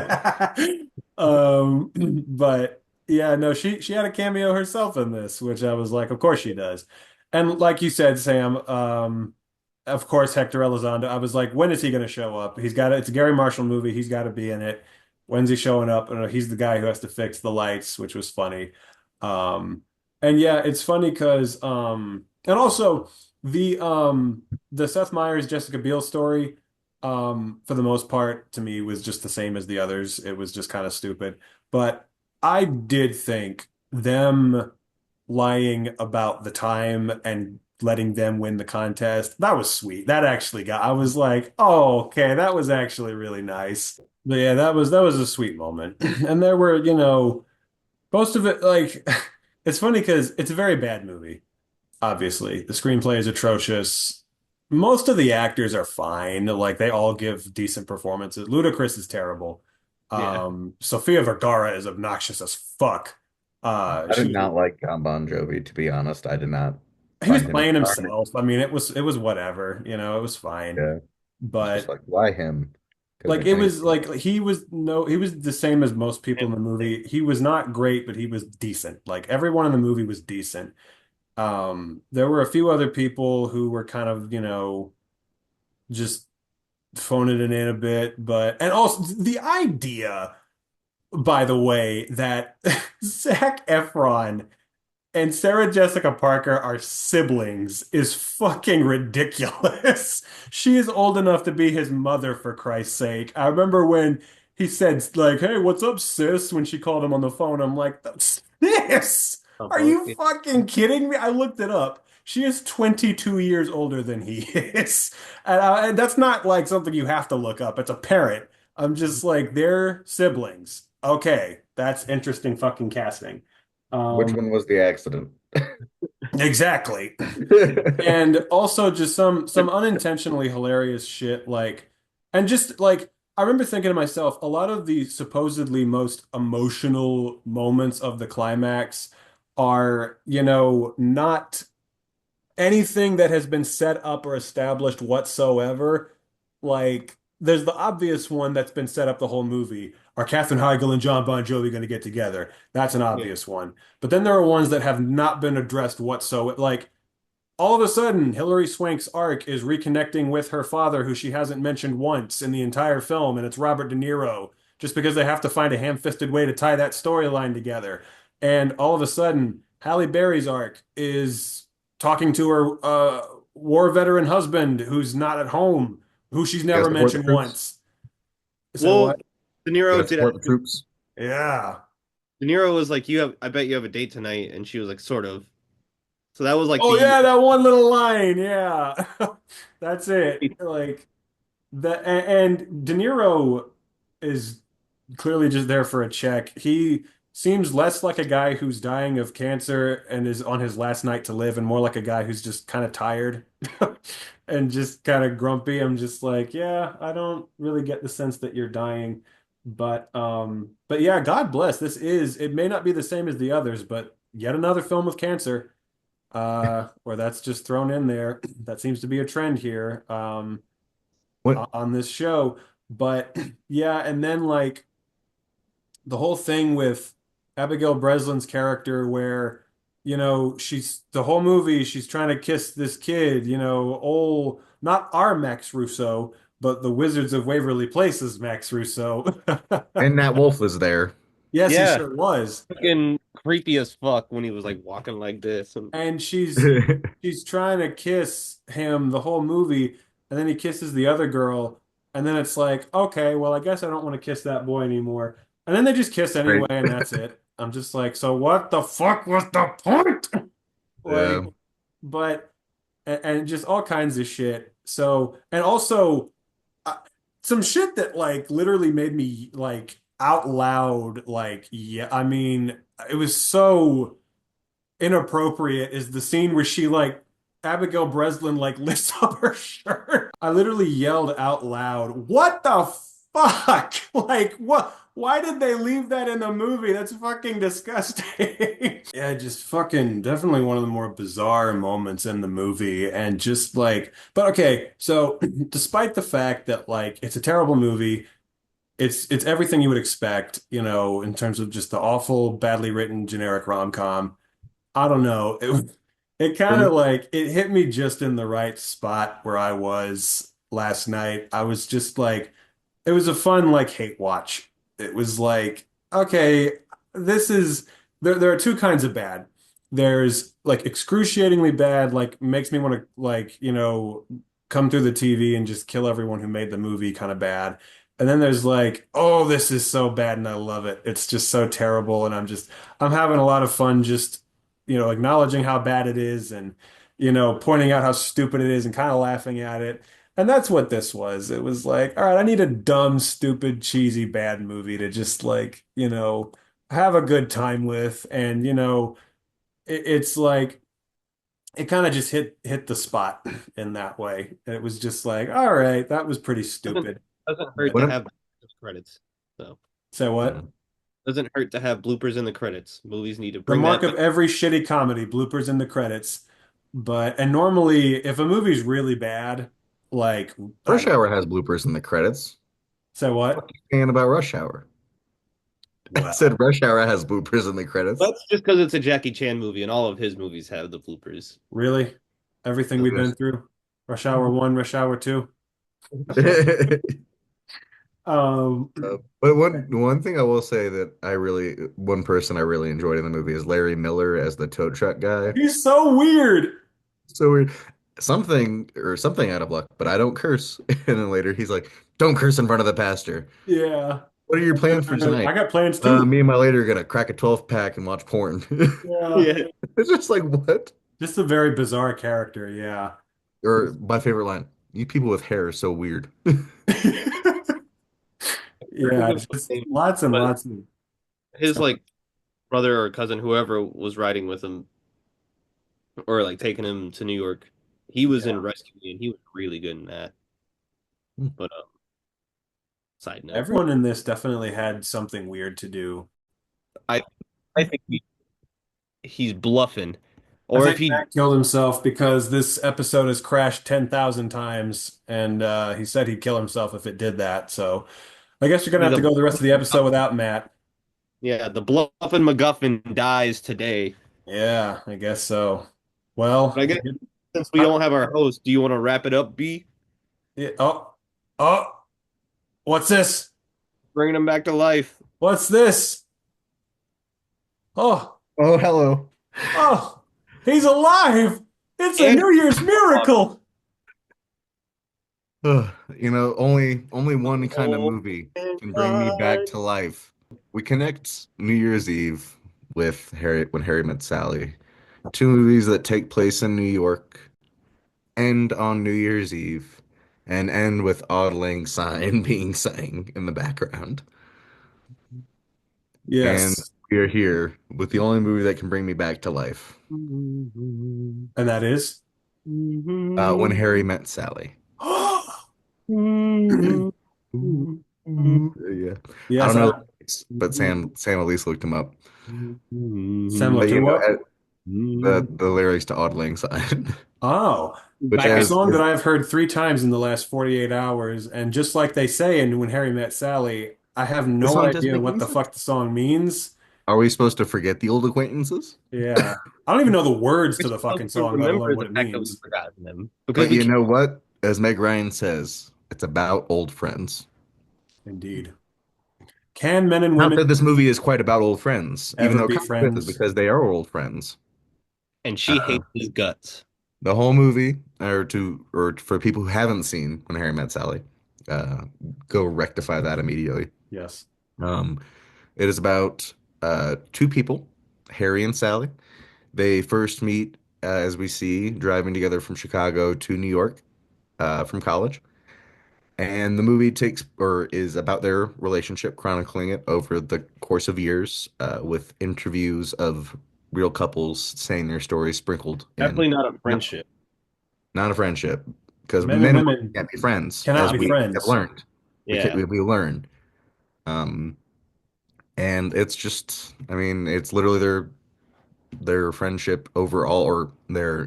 But yeah, no, she had a cameo herself in this, which I was like, of course she does. And like you said, Sam, of course Hector Elizondo. I was like, when is he going to show up? It's a Gary Marshall movie. He's got to be in it. When's he showing up? And he's the guy who has to fix the lights, which was funny. Um, and yeah, it's funny because and also the Seth Meyers Jessica Biel story for the most part, to me, was just the same as the others. It was just kind of stupid. But I did think them lying about the time and letting them win the contest, that was sweet. I was like, oh, okay, that was actually really nice. But yeah, that was a sweet moment. And there were, most of it, like, it's funny because it's a very bad movie. Obviously, the screenplay is atrocious. Most of the actors are fine. Like they all give decent performances. Ludacris is terrible. Yeah. Sofia Vergara is obnoxious as fuck. I She did was not like Bon Jovi, to be honest. I did not he was find him playing charming. himself. I mean, it was whatever, it was fine. Yeah, it's just But like, why him? Could have like been it was anything. like he was the same as most people in the movie. He was not great, but he was decent. Like everyone in the movie was decent. There were a few other people who were kind of, just phoning it in a bit, but and also the idea, by the way, that Zac Efron and Sarah Jessica Parker are siblings is fucking ridiculous. She is old enough to be his mother, for Christ's sake. I remember when he said, like, "Hey, what's up, sis?" when she called him on the phone. I'm like, "Sis, are Uh-huh. you fucking kidding me?" I looked it up. She is 22 years older than he is. And that's not like something you have to look up. It's apparent. I'm just like, they're siblings. Okay, that's interesting fucking casting. Which Um, one was the accident? Exactly. And also just some unintentionally hilarious shit like and just like I remember thinking to myself, a lot of the supposedly most emotional moments of the climax are, not anything that has been set up or established whatsoever. Like, there's the obvious one that's been set up the whole movie. Are Katherine Heigl and John Bon Jovi going to get together? That's an Yeah. obvious one. But then there are ones that have not been addressed whatsoever. Like, all of a sudden, Hilary Swank's arc is reconnecting with her father, who she hasn't mentioned once in the entire film, and it's Robert De Niro, just because they have to find a ham-fisted way to tie that storyline together. And all of a sudden, Halle Berry's arc is talking to her war veteran husband who's not at home, who she's You gotta never support the mentioned troops. once. So Well, what? De You Niro gotta did support the ask him. troops. Yeah. De Niro was like, "You have, I bet you have a date tonight," and she was like, "Sort of." So that was like Oh the yeah, that one little line. Yeah. That's it. Like and De Niro is clearly just there for a check. He seems less like a guy who's dying of cancer and is on his last night to live, and more like a guy who's just kind of tired and just kind of grumpy. I'm just like, yeah, I don't really get the sense that you're dying. But yeah, God bless. It may not be the same as the others, but yet another film with cancer, where that's just thrown in there. That seems to be a trend here. What? On this show. But yeah, and then like the whole thing with Abigail Breslin's character where, she's the whole movie, she's trying to kiss this kid, old, not our Max Russo, but the Wizards of Waverly Place's Max Russo. And Nat Wolf was there. Yes, he yeah, sure was. fucking creepy as fuck when he was like walking like this. And And she's trying to kiss him the whole movie, and then he kisses the other girl, and then it's like, okay, well, I guess I don't want to kiss that boy anymore. And then they just kiss Right. anyway, and that's it. I'm just like, so what the fuck was the point? Yeah. Like, but and just all kinds of shit. So, and also uh, some shit that like literally made me like out loud, like, yeah, I mean, it was so inappropriate is the scene where she like Abigail Breslin like lifts up her shirt. I literally yelled out loud, "What the fuck?" Like what? Why did they leave that in the movie? That's fucking disgusting. Yeah, just fucking definitely one of the more bizarre moments in the movie. And just like, but okay, so despite the fact that like it's a terrible movie, it's everything you would expect, in terms of just the awful, badly written, generic rom-com. I don't know. It For kind me, of like it hit me just in the right spot where I was last night. I was just like, it was a fun like hate watch. It was like, okay, this is there are two kinds of bad. There's like excruciatingly bad, like makes me want to like, come through the TV and just kill everyone who made the movie kind of bad. And then there's like, oh, this is so bad and I love it. It's just so terrible and I'm having a lot of fun just, acknowledging how bad it is and, pointing out how stupid it is and kind of laughing at it. And that's what this was. It was like, all right, I need a dumb, stupid, cheesy, bad movie to just like, have a good time with. And, it's like it kind of just hit the spot in that way. And it was just like, all right, that was pretty doesn't stupid. doesn't hurt when to it, have those credits. So So uh, what? Doesn't hurt to have bloopers in the credits. Movies need to The bring mark that of back. every shitty comedy, bloopers in the credits. And normally, if a movie's really bad, like, I Rush don't know, Hour has bloopers in the credits. say what? And about Rush Hour. I said Well, Rush Hour has bloopers in the credits. That's just because it's a Jackie Chan movie, and all of his movies have the bloopers. really? Everything we've been through? Rush Hour 1, Rush Hour 2? Um, But one thing I will say that one person I really enjoyed in the movie is Larry Miller as the tow truck guy. he's so weird. So weird. Something out of luck, but I don't curse. And then later he's like, "Don't curse in front of the pastor." Yeah. What are your plans for I tonight? got plans too. Me and my lady are gonna crack a 12 pack and watch porn. Yeah. Yeah. It's just like what? Just a very bizarre character, yeah. Or my favorite line, "You people with hair are so weird." Yeah, it's just lots and But lots of his stuff. like brother or cousin, whoever was riding with him or like taking him to New York, he was Yeah. in Rescue Me, and he was really good in that. But side note, Everyone in this definitely had something weird to do. I I think he's bluffing, I or if think he Matt killed himself because this episode has crashed 10,000 times, and he said he'd kill himself if it did that. So I guess you're gonna have to the go the rest of the episode without Matt. yeah the bluffing MacGuffin dies today. Yeah, I guess so. But Well, I guess since we don't have our host, do you want to wrap it up, B? oh, oh, what's this? Bringing him back to life. What's this? Oh, Oh, hello. oh, he's alive! It's a And New Year's miracle! Ugh, only one kind of movie can bring me back to life. We connect New Year's Eve with When Harry Met Sally. Two movies that take place in New York, end on New Year's Eve, and end with Auld Lang Syne being sang in the background. And Yes, we are here with the only movie that can bring me back to life. and that is. When Harry Met Sally. Yeah. I Yes, don't know, but Sam at least looked him up. Sam But looked you him know, up. the lyrics to Auld Lang Syne, Oh, which a as song that I've heard 3 times in the last 48 hours. And just like they say in When Harry Met Sally, I have this no song doesn't idea make what any the sense. fuck the song means. Are we supposed to forget the old acquaintances? Yeah. I don't even know the words we're to the supposed fucking to song, let remember alone the what it fact that we've means. forgotten them because But we you can't. know what? As Meg Ryan says, it's about old friends. Indeed. Can men and Not women that this movie is quite about old friends, even ever though it be kind of is friends? because they are old friends. And she Uh, hates his guts. the whole movie, or for people who haven't seen When Harry Met Sally, uh, go rectify that immediately. Yes. Um, it is about two people, Harry and Sally. They first meet, as we see, driving together from Chicago to New York from college. And the movie takes or is about their relationship, chronicling it over the course of years, with interviews of real couples saying their stories sprinkled in. Definitely not a Not, friendship. not a friendship, because Men and men and women women can't be friends, cannot as be we have friends. learned. Yeah. We learn. Um, and it's just, I mean, it's literally their friendship overall, or their,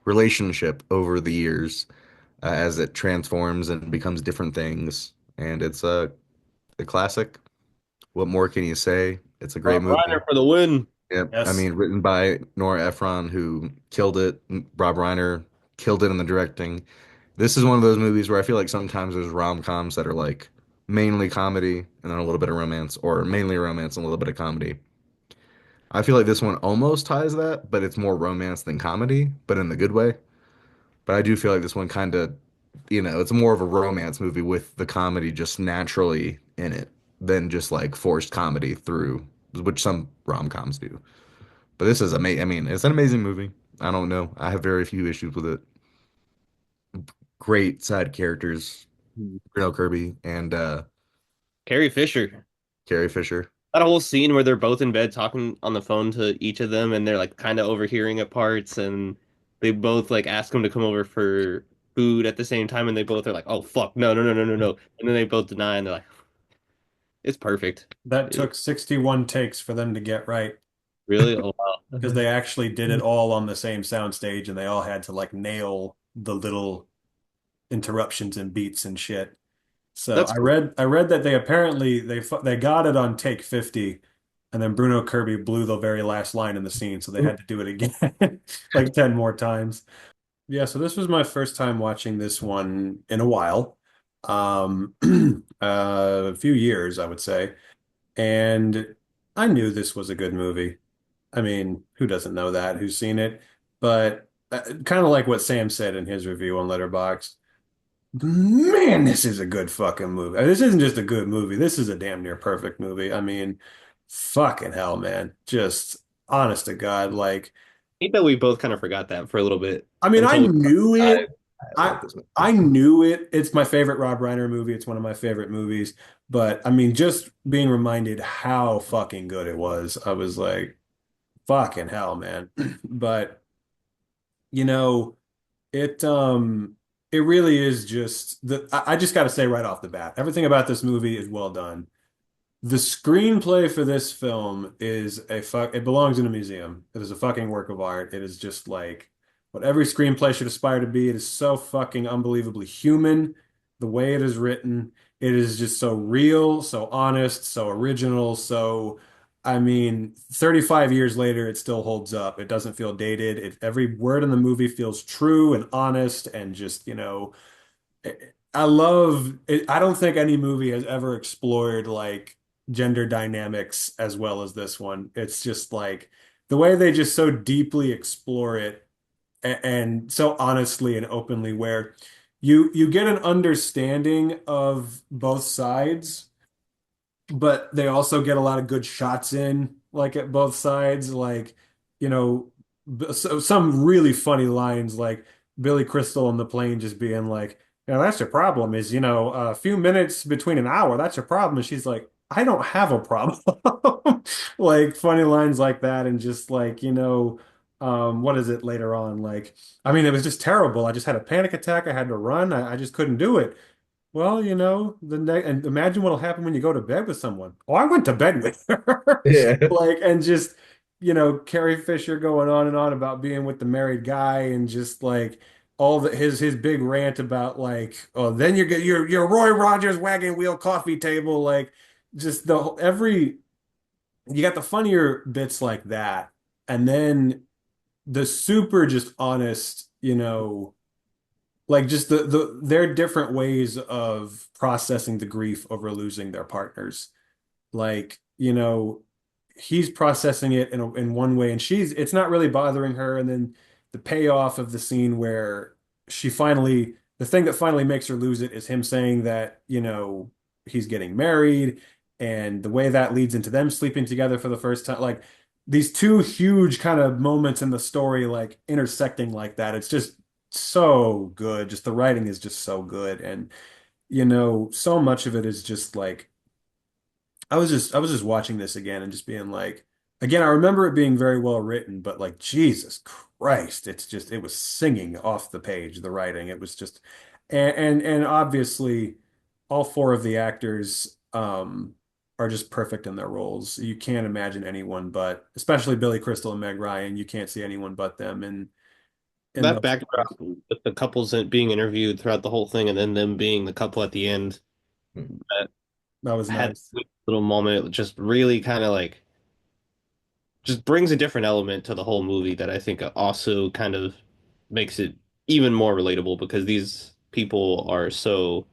relationship over the years, as it transforms and becomes different things. And it's a classic. What more can you say? It's a great Rob movie. Reiner for the win. Yep. I Yes. mean, written by Nora Ephron, who killed it. Rob Reiner killed it in the directing. This is one of those movies where I feel like sometimes there's rom-coms that are like mainly comedy and then a little bit of romance, or mainly romance and a little bit of comedy. I feel like this one almost ties that, but it's more romance than comedy, but in the good way. But I do feel like this one kind of, it's more of a romance movie with the comedy just naturally in it than just like forced comedy through, which some rom-coms do. But this is amazing. I mean, it's an amazing movie. I don't know. I have very few issues with it. Great side characters, Bruno Kirby and Carrie Fisher. Carrie Fisher. That whole scene where they're both in bed talking on the phone to each of them, and they're like kind of overhearing at parts, and they both like ask him to come over for food at the same time, and they both are like, "Oh fuck, no, no, no, no, no, no," and then they both deny, and they're like, It's perfect. That It, took 61 takes for them to get right really? Oh wow. because they actually did it all on the same sound stage and they all had to like nail the little interruptions and beats and shit. So That's cool. I read that they apparently they got it on take 50 and then Bruno Kirby blew the very last line in the scene, so they had to do it again like 10 more times. Yeah, so this was my first time watching this one in a while. Um a few years, I would say. And I knew this was a good movie. I mean, who doesn't know that? Who's seen it? But kind of like what Sam said in his review on Letterboxd. Man, this is a good fucking movie. This isn't just a good movie. This is a damn near perfect movie. I mean, fucking hell, man. Just honest to God, like, I think that we both kind of forgot that for a little bit I mean, I until we. knew I, it. I I love this I movie. knew it. It's my favorite Rob Reiner movie. It's one of my favorite movies. But I mean, just being reminded how fucking good it was, I was like, fucking hell, man. But you know, it really is just I just gotta say right off the bat, everything about this movie is well done. The screenplay for this film is it belongs in a museum. It is a fucking work of art. It is just like what every screenplay should aspire to be. It is so fucking unbelievably human, the way it is written. It is just so real, so honest, so original, so I mean, 35 years later, it still holds up. It doesn't feel dated. Every word in the movie feels true and honest and just, I love it. I don't think any movie has ever explored like gender dynamics as well as this one. It's just like the way they just so deeply explore it and so honestly and openly where you get an understanding of both sides but they also get a lot of good shots in, like at both sides. Like, you know, so some really funny lines, like Billy Crystal on the plane just being like, that's your problem is, a few minutes between an hour, that's your problem. And she's like, I don't have a problem. Like funny lines like that, and just like, what is it later on? Like, I mean, it was just terrible. I just had a panic attack. I had to run. I just couldn't do it. Well, the ne and imagine what'll happen when you go to bed with someone. Oh, I went to bed with her. Yeah. Like, and just, Carrie Fisher going on and on about being with the married guy and just like all his big rant about like, oh, then you get your Roy Rogers wagon wheel coffee table, like just you got the funnier bits like that. And then the super just honest, like just their different ways of processing the grief over losing their partners. Like, he's processing it in one way and it's not really bothering her. And then the payoff of the scene where the thing that finally makes her lose it is him saying that, he's getting married and the way that leads into them sleeping together for the first time. Like these two huge kind of moments in the story, like intersecting like that. It's just so good. Just the writing is just so good. And, so much of it is just like, I was just watching this again and just being like, again, I remember it being very well written, but like Jesus Christ, it was singing off the page, the writing. It was just, and obviously, all four of the actors are just perfect in their roles. You can't imagine anyone but, especially Billy Crystal and Meg Ryan. You can't see anyone but them in That those backdrop roles. with the couples being interviewed throughout the whole thing, and then them being the couple at the end, that That was had nice. a little moment, just really kind of like just brings a different element to the whole movie that I think also kind of makes it even more relatable because these people are so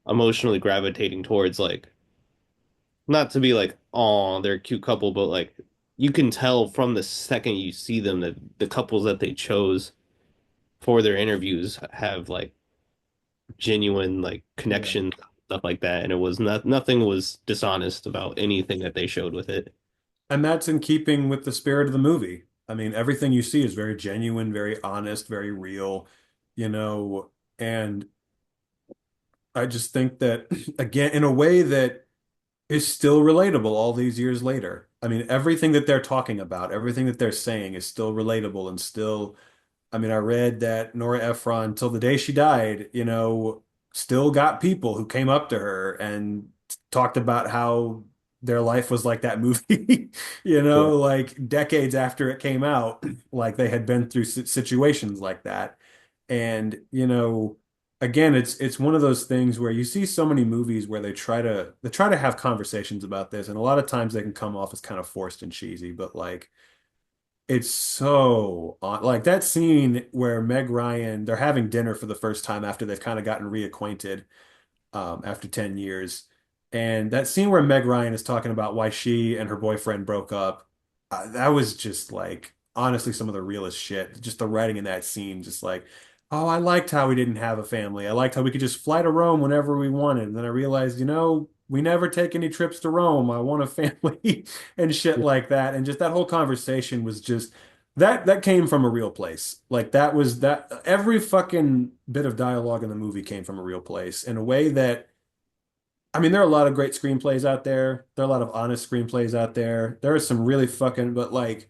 emotionally gravitating towards like not to be like, oh, they're a cute couple, but like you can tell from the second you see them that the couples that they chose for their interviews have like genuine like Yeah. connection, stuff like that. And it was nothing was dishonest about anything that they showed with it. And that's in keeping with the spirit of the movie. I mean, everything you see is very genuine, very honest, very real, you know, and I just think that, again, in a way that is still relatable all these years later. I mean, everything that they're talking about, everything that they're saying is still relatable and still, I mean, I read that Nora Ephron, till the day she died, still got people who came up to her and talked about how their life was like that movie, Sure. like decades after it came out, like they had been through situations like that. And, again, it's one of those things where you see so many movies where they try to have conversations about this, and a lot of times they can come off as kind of forced and cheesy, but like it's so like that scene where Meg Ryan, they're having dinner for the first time after they've kind of gotten reacquainted after 10 years. And that scene where Meg Ryan is talking about why she and her boyfriend broke up, that was just like, honestly, some of the realest shit. Just the writing in that scene, just like, oh, I liked how we didn't have a family. I liked how we could just fly to Rome whenever we wanted. And then I realized, we never take any trips to Rome. I want a family and shit like that. And just that whole conversation was just that came from a real place. Like that every fucking bit of dialogue in the movie came from a real place in a way that I mean, there are a lot of great screenplays out there. There are a lot of honest screenplays out there. There are some really fucking, but like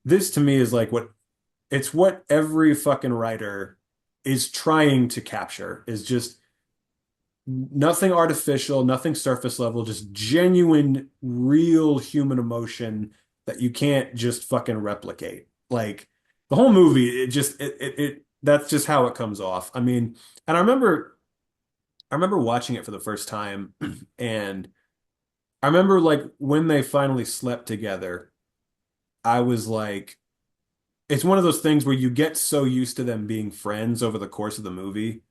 this to me is like what every fucking writer is trying to capture is just nothing artificial, nothing surface level, just genuine, real human emotion that you can't just fucking replicate. Like the whole movie, that's just how it comes off. I mean, and I remember watching it for the first time, and I remember like when they finally slept together, I was like, it's one of those things where you get so used to them being friends over the course of the movie.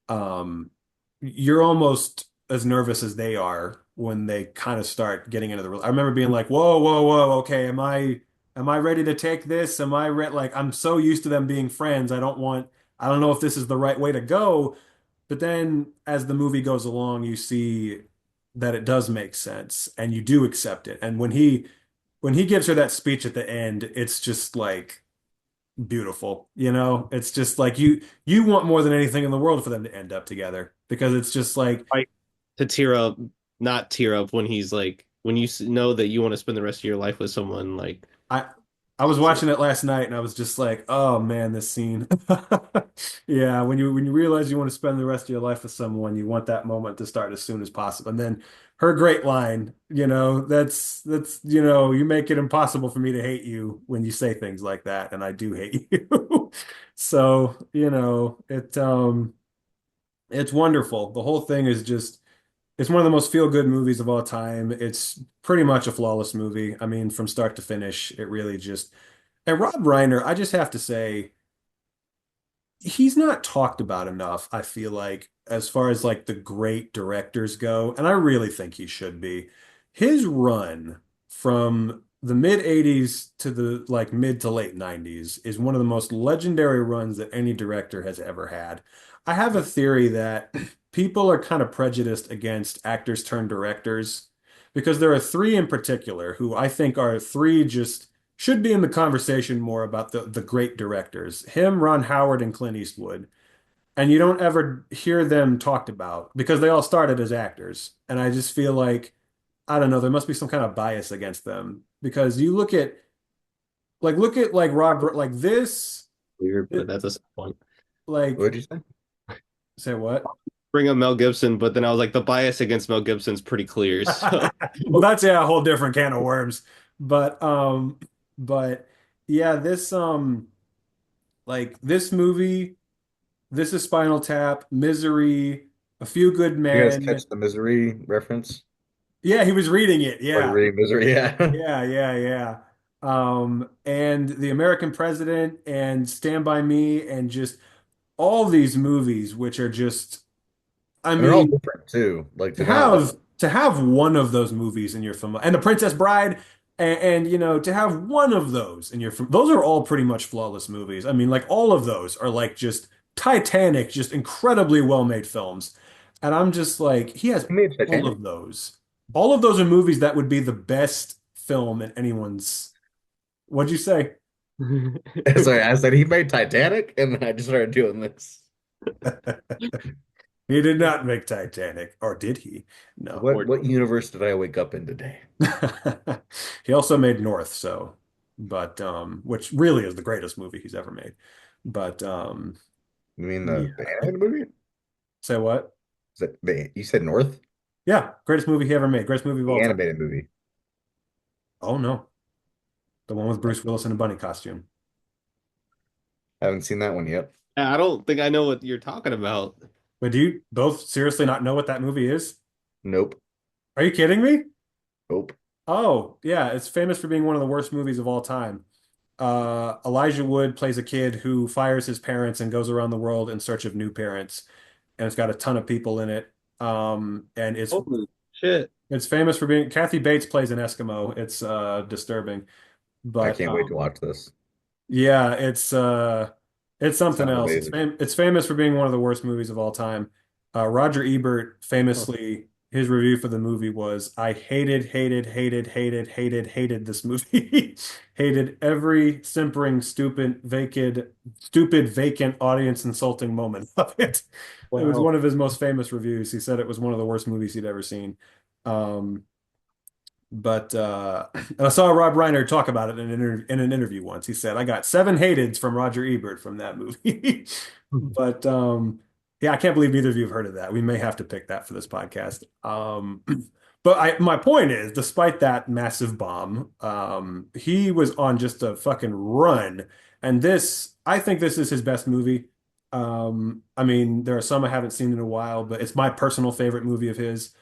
Um, you're almost as nervous as they are when they kind of start getting into I remember being like, whoa, whoa, whoa, okay, am I ready to take this? Am I ready? Like, I'm so used to them being friends. I don't know if this is the right way to go. But then as the movie goes along, you see that it does make sense and you do accept it. And when he gives her that speech at the end, it's just like beautiful, It's just like you want more than anything in the world for them to end up together because it's just like Like to tear up, not tear up when he's like when you know that you want to spend the rest of your life with someone like I I was watching it last night and I was just like, oh man, this scene. Yeah, when you realize you want to spend the rest of your life with someone, you want that moment to start as soon as possible. And then her great line, that's you make it impossible for me to hate you when you say things like that, and I do hate you. So, it's wonderful. The whole thing is just it's one of the most feel-good movies of all time. It's pretty much a flawless movie. I mean, from start to finish, it really just and Rob Reiner, I just have to say, he's not talked about enough, I feel like, as far as like the great directors go, and I really think he should be. His run from the mid 80s to the like mid to late 90s is one of the most legendary runs that any director has ever had. I have a theory that people are kind of prejudiced against actors turned directors because there are three in particular who I think are three just should be in the conversation more about the great directors. Him, Ron Howard, and Clint Eastwood. And you don't ever hear them talked about because they all started as actors. And I just feel like, I don't know, there must be some kind of bias against them. Because you look at like Rob, like this, weird, but that's a point. like, What'd you say? say what? Bring up Mel Gibson, but then I was like, the bias against Mel Gibson's pretty clear. So Well, that's yeah, a whole different can of worms. But yeah, this movie. This is Spinal Tap, Misery, A Few Good You guys Men. catch the Misery reference? Yeah, he was reading it. Or Yeah. reading Misery, yeah. Yeah, yeah, yeah. And The American President and Stand By Me and just all these movies, which are just, I And they're all mean, different too. Like to they're not like have one of those movies in your film and The Princess Bride and to have one of those in your film, those are all pretty much flawless movies. I mean, like all of those are like just Titanic, just incredibly well-made films. And I'm just like, he has he made all Titanic. of those. All of those are movies that would be the best film in anyone's. What'd you say? Sorry, I said he made Titanic, and then I just started doing this. He did not make Titanic, or did he? No. What universe did I wake up in today? He also made North, but which really is the greatest movie he's ever made. But You mean yeah. the animated movie? Say what? Is that you said North? Yeah, greatest movie he ever made. Greatest movie of The all time. animated movie. Oh no, the one with Bruce Willis in a bunny costume. Haven't seen that one yet. I don't think I know what you're talking about. But do you both seriously not know what that movie is? Nope. Are you kidding me? Nope. Oh, yeah, it's famous for being one of the worst movies of all time. Elijah Wood plays a kid who fires his parents and goes around the world in search of new parents, and it's got a ton of people in it. And Holy shit. it's famous for being Kathy Bates plays an Eskimo. It's disturbing, I but can't wait to watch this. yeah, it's something Sounds else. amazing. It's famous for being one of the worst movies of all time. Roger Ebert famously his review for the movie was, "I hated this movie. Hated every simpering, stupid, vacant, audience insulting moment of it." It was Wow. one of his most famous reviews. He said it was one of the worst movies he'd ever seen. Um, but I saw Rob Reiner talk about it in an interview once. He said, "I got 7 hateds from Roger Ebert from that movie." But yeah, I can't believe neither of you have heard of that. We may have to pick that for this podcast. But my point is, despite that massive bomb, he was on just a fucking run. And I think this is his best movie. I mean, there are some I haven't seen in a while, but it's my personal favorite movie of his,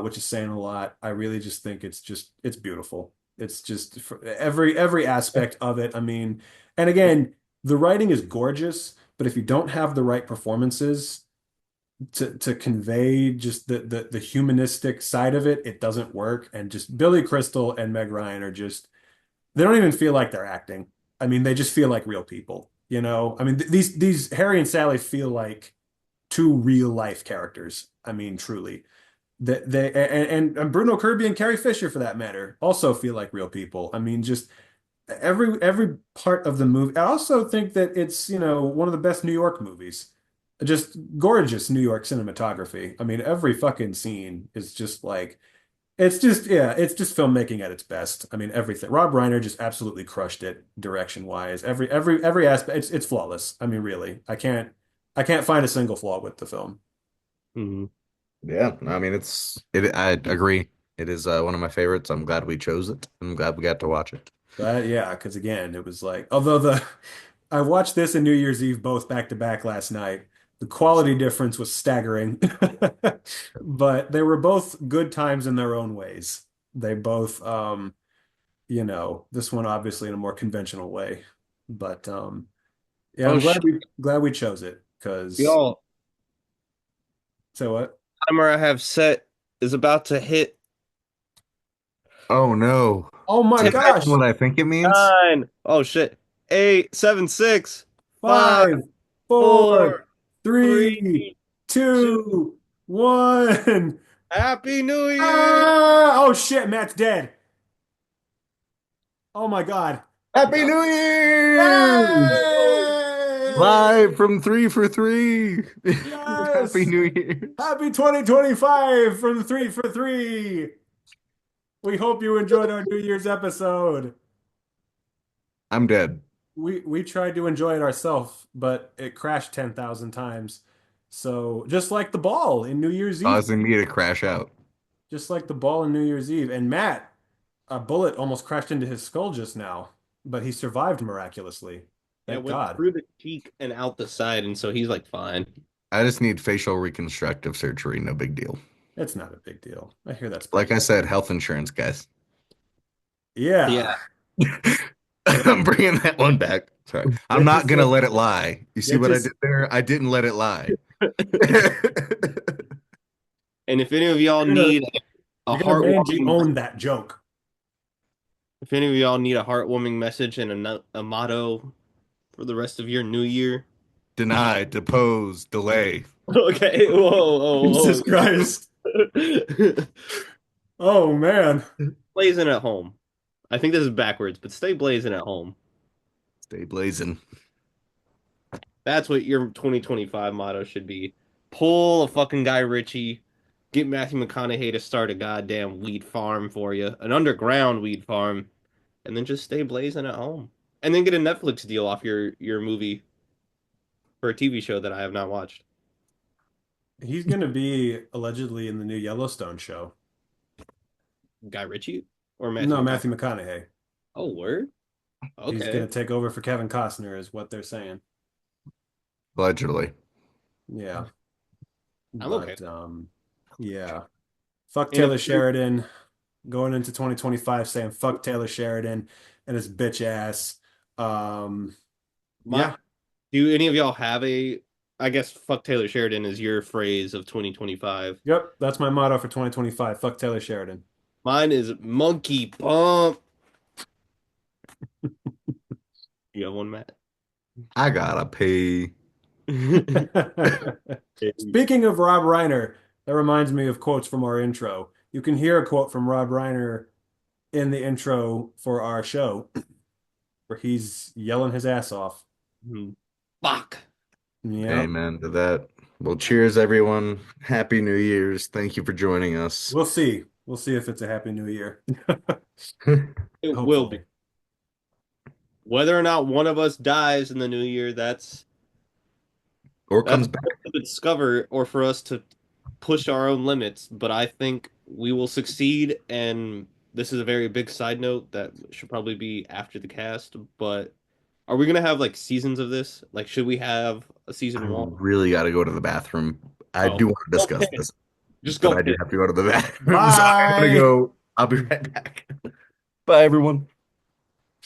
which is saying a lot. I really just think it's beautiful. It's just every aspect of it. I mean, and again, the writing is gorgeous, but if you don't have the right performances to convey just the humanistic side of it, it doesn't work. And just Billy Crystal and Meg Ryan are just they don't even feel like they're acting. I mean, they just feel like real people, you know? I mean, these Harry and Sally feel like two real life characters. I mean, truly. And Bruno Kirby and Carrie Fisher, for that matter, also feel like real people. I mean, just every part of the movie. I also think that it's, one of the best New York movies. Just gorgeous New York cinematography. I mean, every fucking scene is just like it's just filmmaking at its best. I mean, everything. Rob Reiner just absolutely crushed it direction wise. Every aspect, it's flawless. I mean, really, I can't find a single flaw with the film. Mhm. Yeah, I mean I agree. It is one of my favorites. I'm glad we chose it. I'm glad we got to watch it. But yeah, because again, it was like, although I watched this and New Year's Eve both back to back last night. The quality difference was staggering, but they were both good times in their own ways. They both, this one obviously in a more conventional way, but yeah, Oh I'm shit. glad we chose it because Y'all, so what? timer I have set is about to hit Oh no. Oh my Does that mean 10, gosh! what I think it means? 9. Oh shit. 8, 7, 6, 5, 5, 4, 4, 3, 3, 2. 2, 1. Happy New Year! Ah! Oh shit, Matt's dead. Oh my God. Happy New Year! Yay! Live from 3 for 3. Happy Yes! New Year. Happy 2025 from 3 for 3. We hope you enjoyed our New Year's episode. I'm dead, We tried to enjoy it ourselves, but it crashed 10,000 times. So just like the ball in New Year's Eve, causing me to crash out. just like the ball in New Year's Eve. And Matt, a bullet almost crashed into his skull just now, but he survived miraculously. Yeah, Thank went God. through the cheek and out the side, and so he's like fine. I just need facial reconstructive surgery. No big deal. It's not a big deal. I hear that's Like pretty. I said, health insurance, guys. Yeah. Yeah. I'm bringing that one back. Sorry. I'm Get not gonna yourself, let it lie. You see get what I your, did there? I didn't let it lie. And if any of y'all you're gonna, need a you're gonna mangy heartwarming, own that joke. if any of y'all need a heartwarming message and a motto for the rest of your new year, Deny, depose, delay. okay. Whoa, Jesus Christ. whoa. Oh man. Blazing at home. I think this is backwards, but stay blazing at home. Stay blazing. That's what your 2025 motto should be. Pull a fucking Guy Ritchie. Get Matthew McConaughey to start a goddamn weed farm for you, an underground weed farm, and then just stay blazing at home. And then get a Netflix deal off your movie for a TV show that I have not watched. He's gonna be allegedly in the new Yellowstone show. Guy Ritchie or Matthew No, McConaughey? Matthew McConaughey. Oh, word. He's Okay, gonna take over for Kevin Costner, is what they're saying. Allegedly. Yeah. I'm okay. But yeah. Fuck In a Taylor Sheridan. Going into 2025 saying fuck Taylor Sheridan and his bitch ass. Um my, yeah. do any of y'all have a? I guess "fuck Taylor Sheridan" is your phrase of 2025. Yep, that's my motto for 2025. Fuck Taylor Sheridan. Mine is "monkey pump." You have one, Matt? I gotta pay. Speaking of Rob Reiner, that reminds me of quotes from our intro. You can hear a quote from Rob Reiner in the intro for our show where he's yelling his ass off. Fuck. Yeah. Amen to that. Well, cheers, everyone. Happy New Year's. Thank you for joining us. We'll see. We'll see if it's a happy new year. It will be. Hopefully. Whether or not one of us dies in the new year, Or that's comes back. for us to discover or for us to push our own limits. But I think we will succeed. And this is a very big side note that should probably be after the cast. But are we gonna have like seasons of this? Like, should we have a I season one? really got to go to the bathroom. I Oh, do want to go discuss piss. this, Just but go I do piss. have to go to the bathroom. So I gotta Bye. go. I'll be right back. Bye, everyone.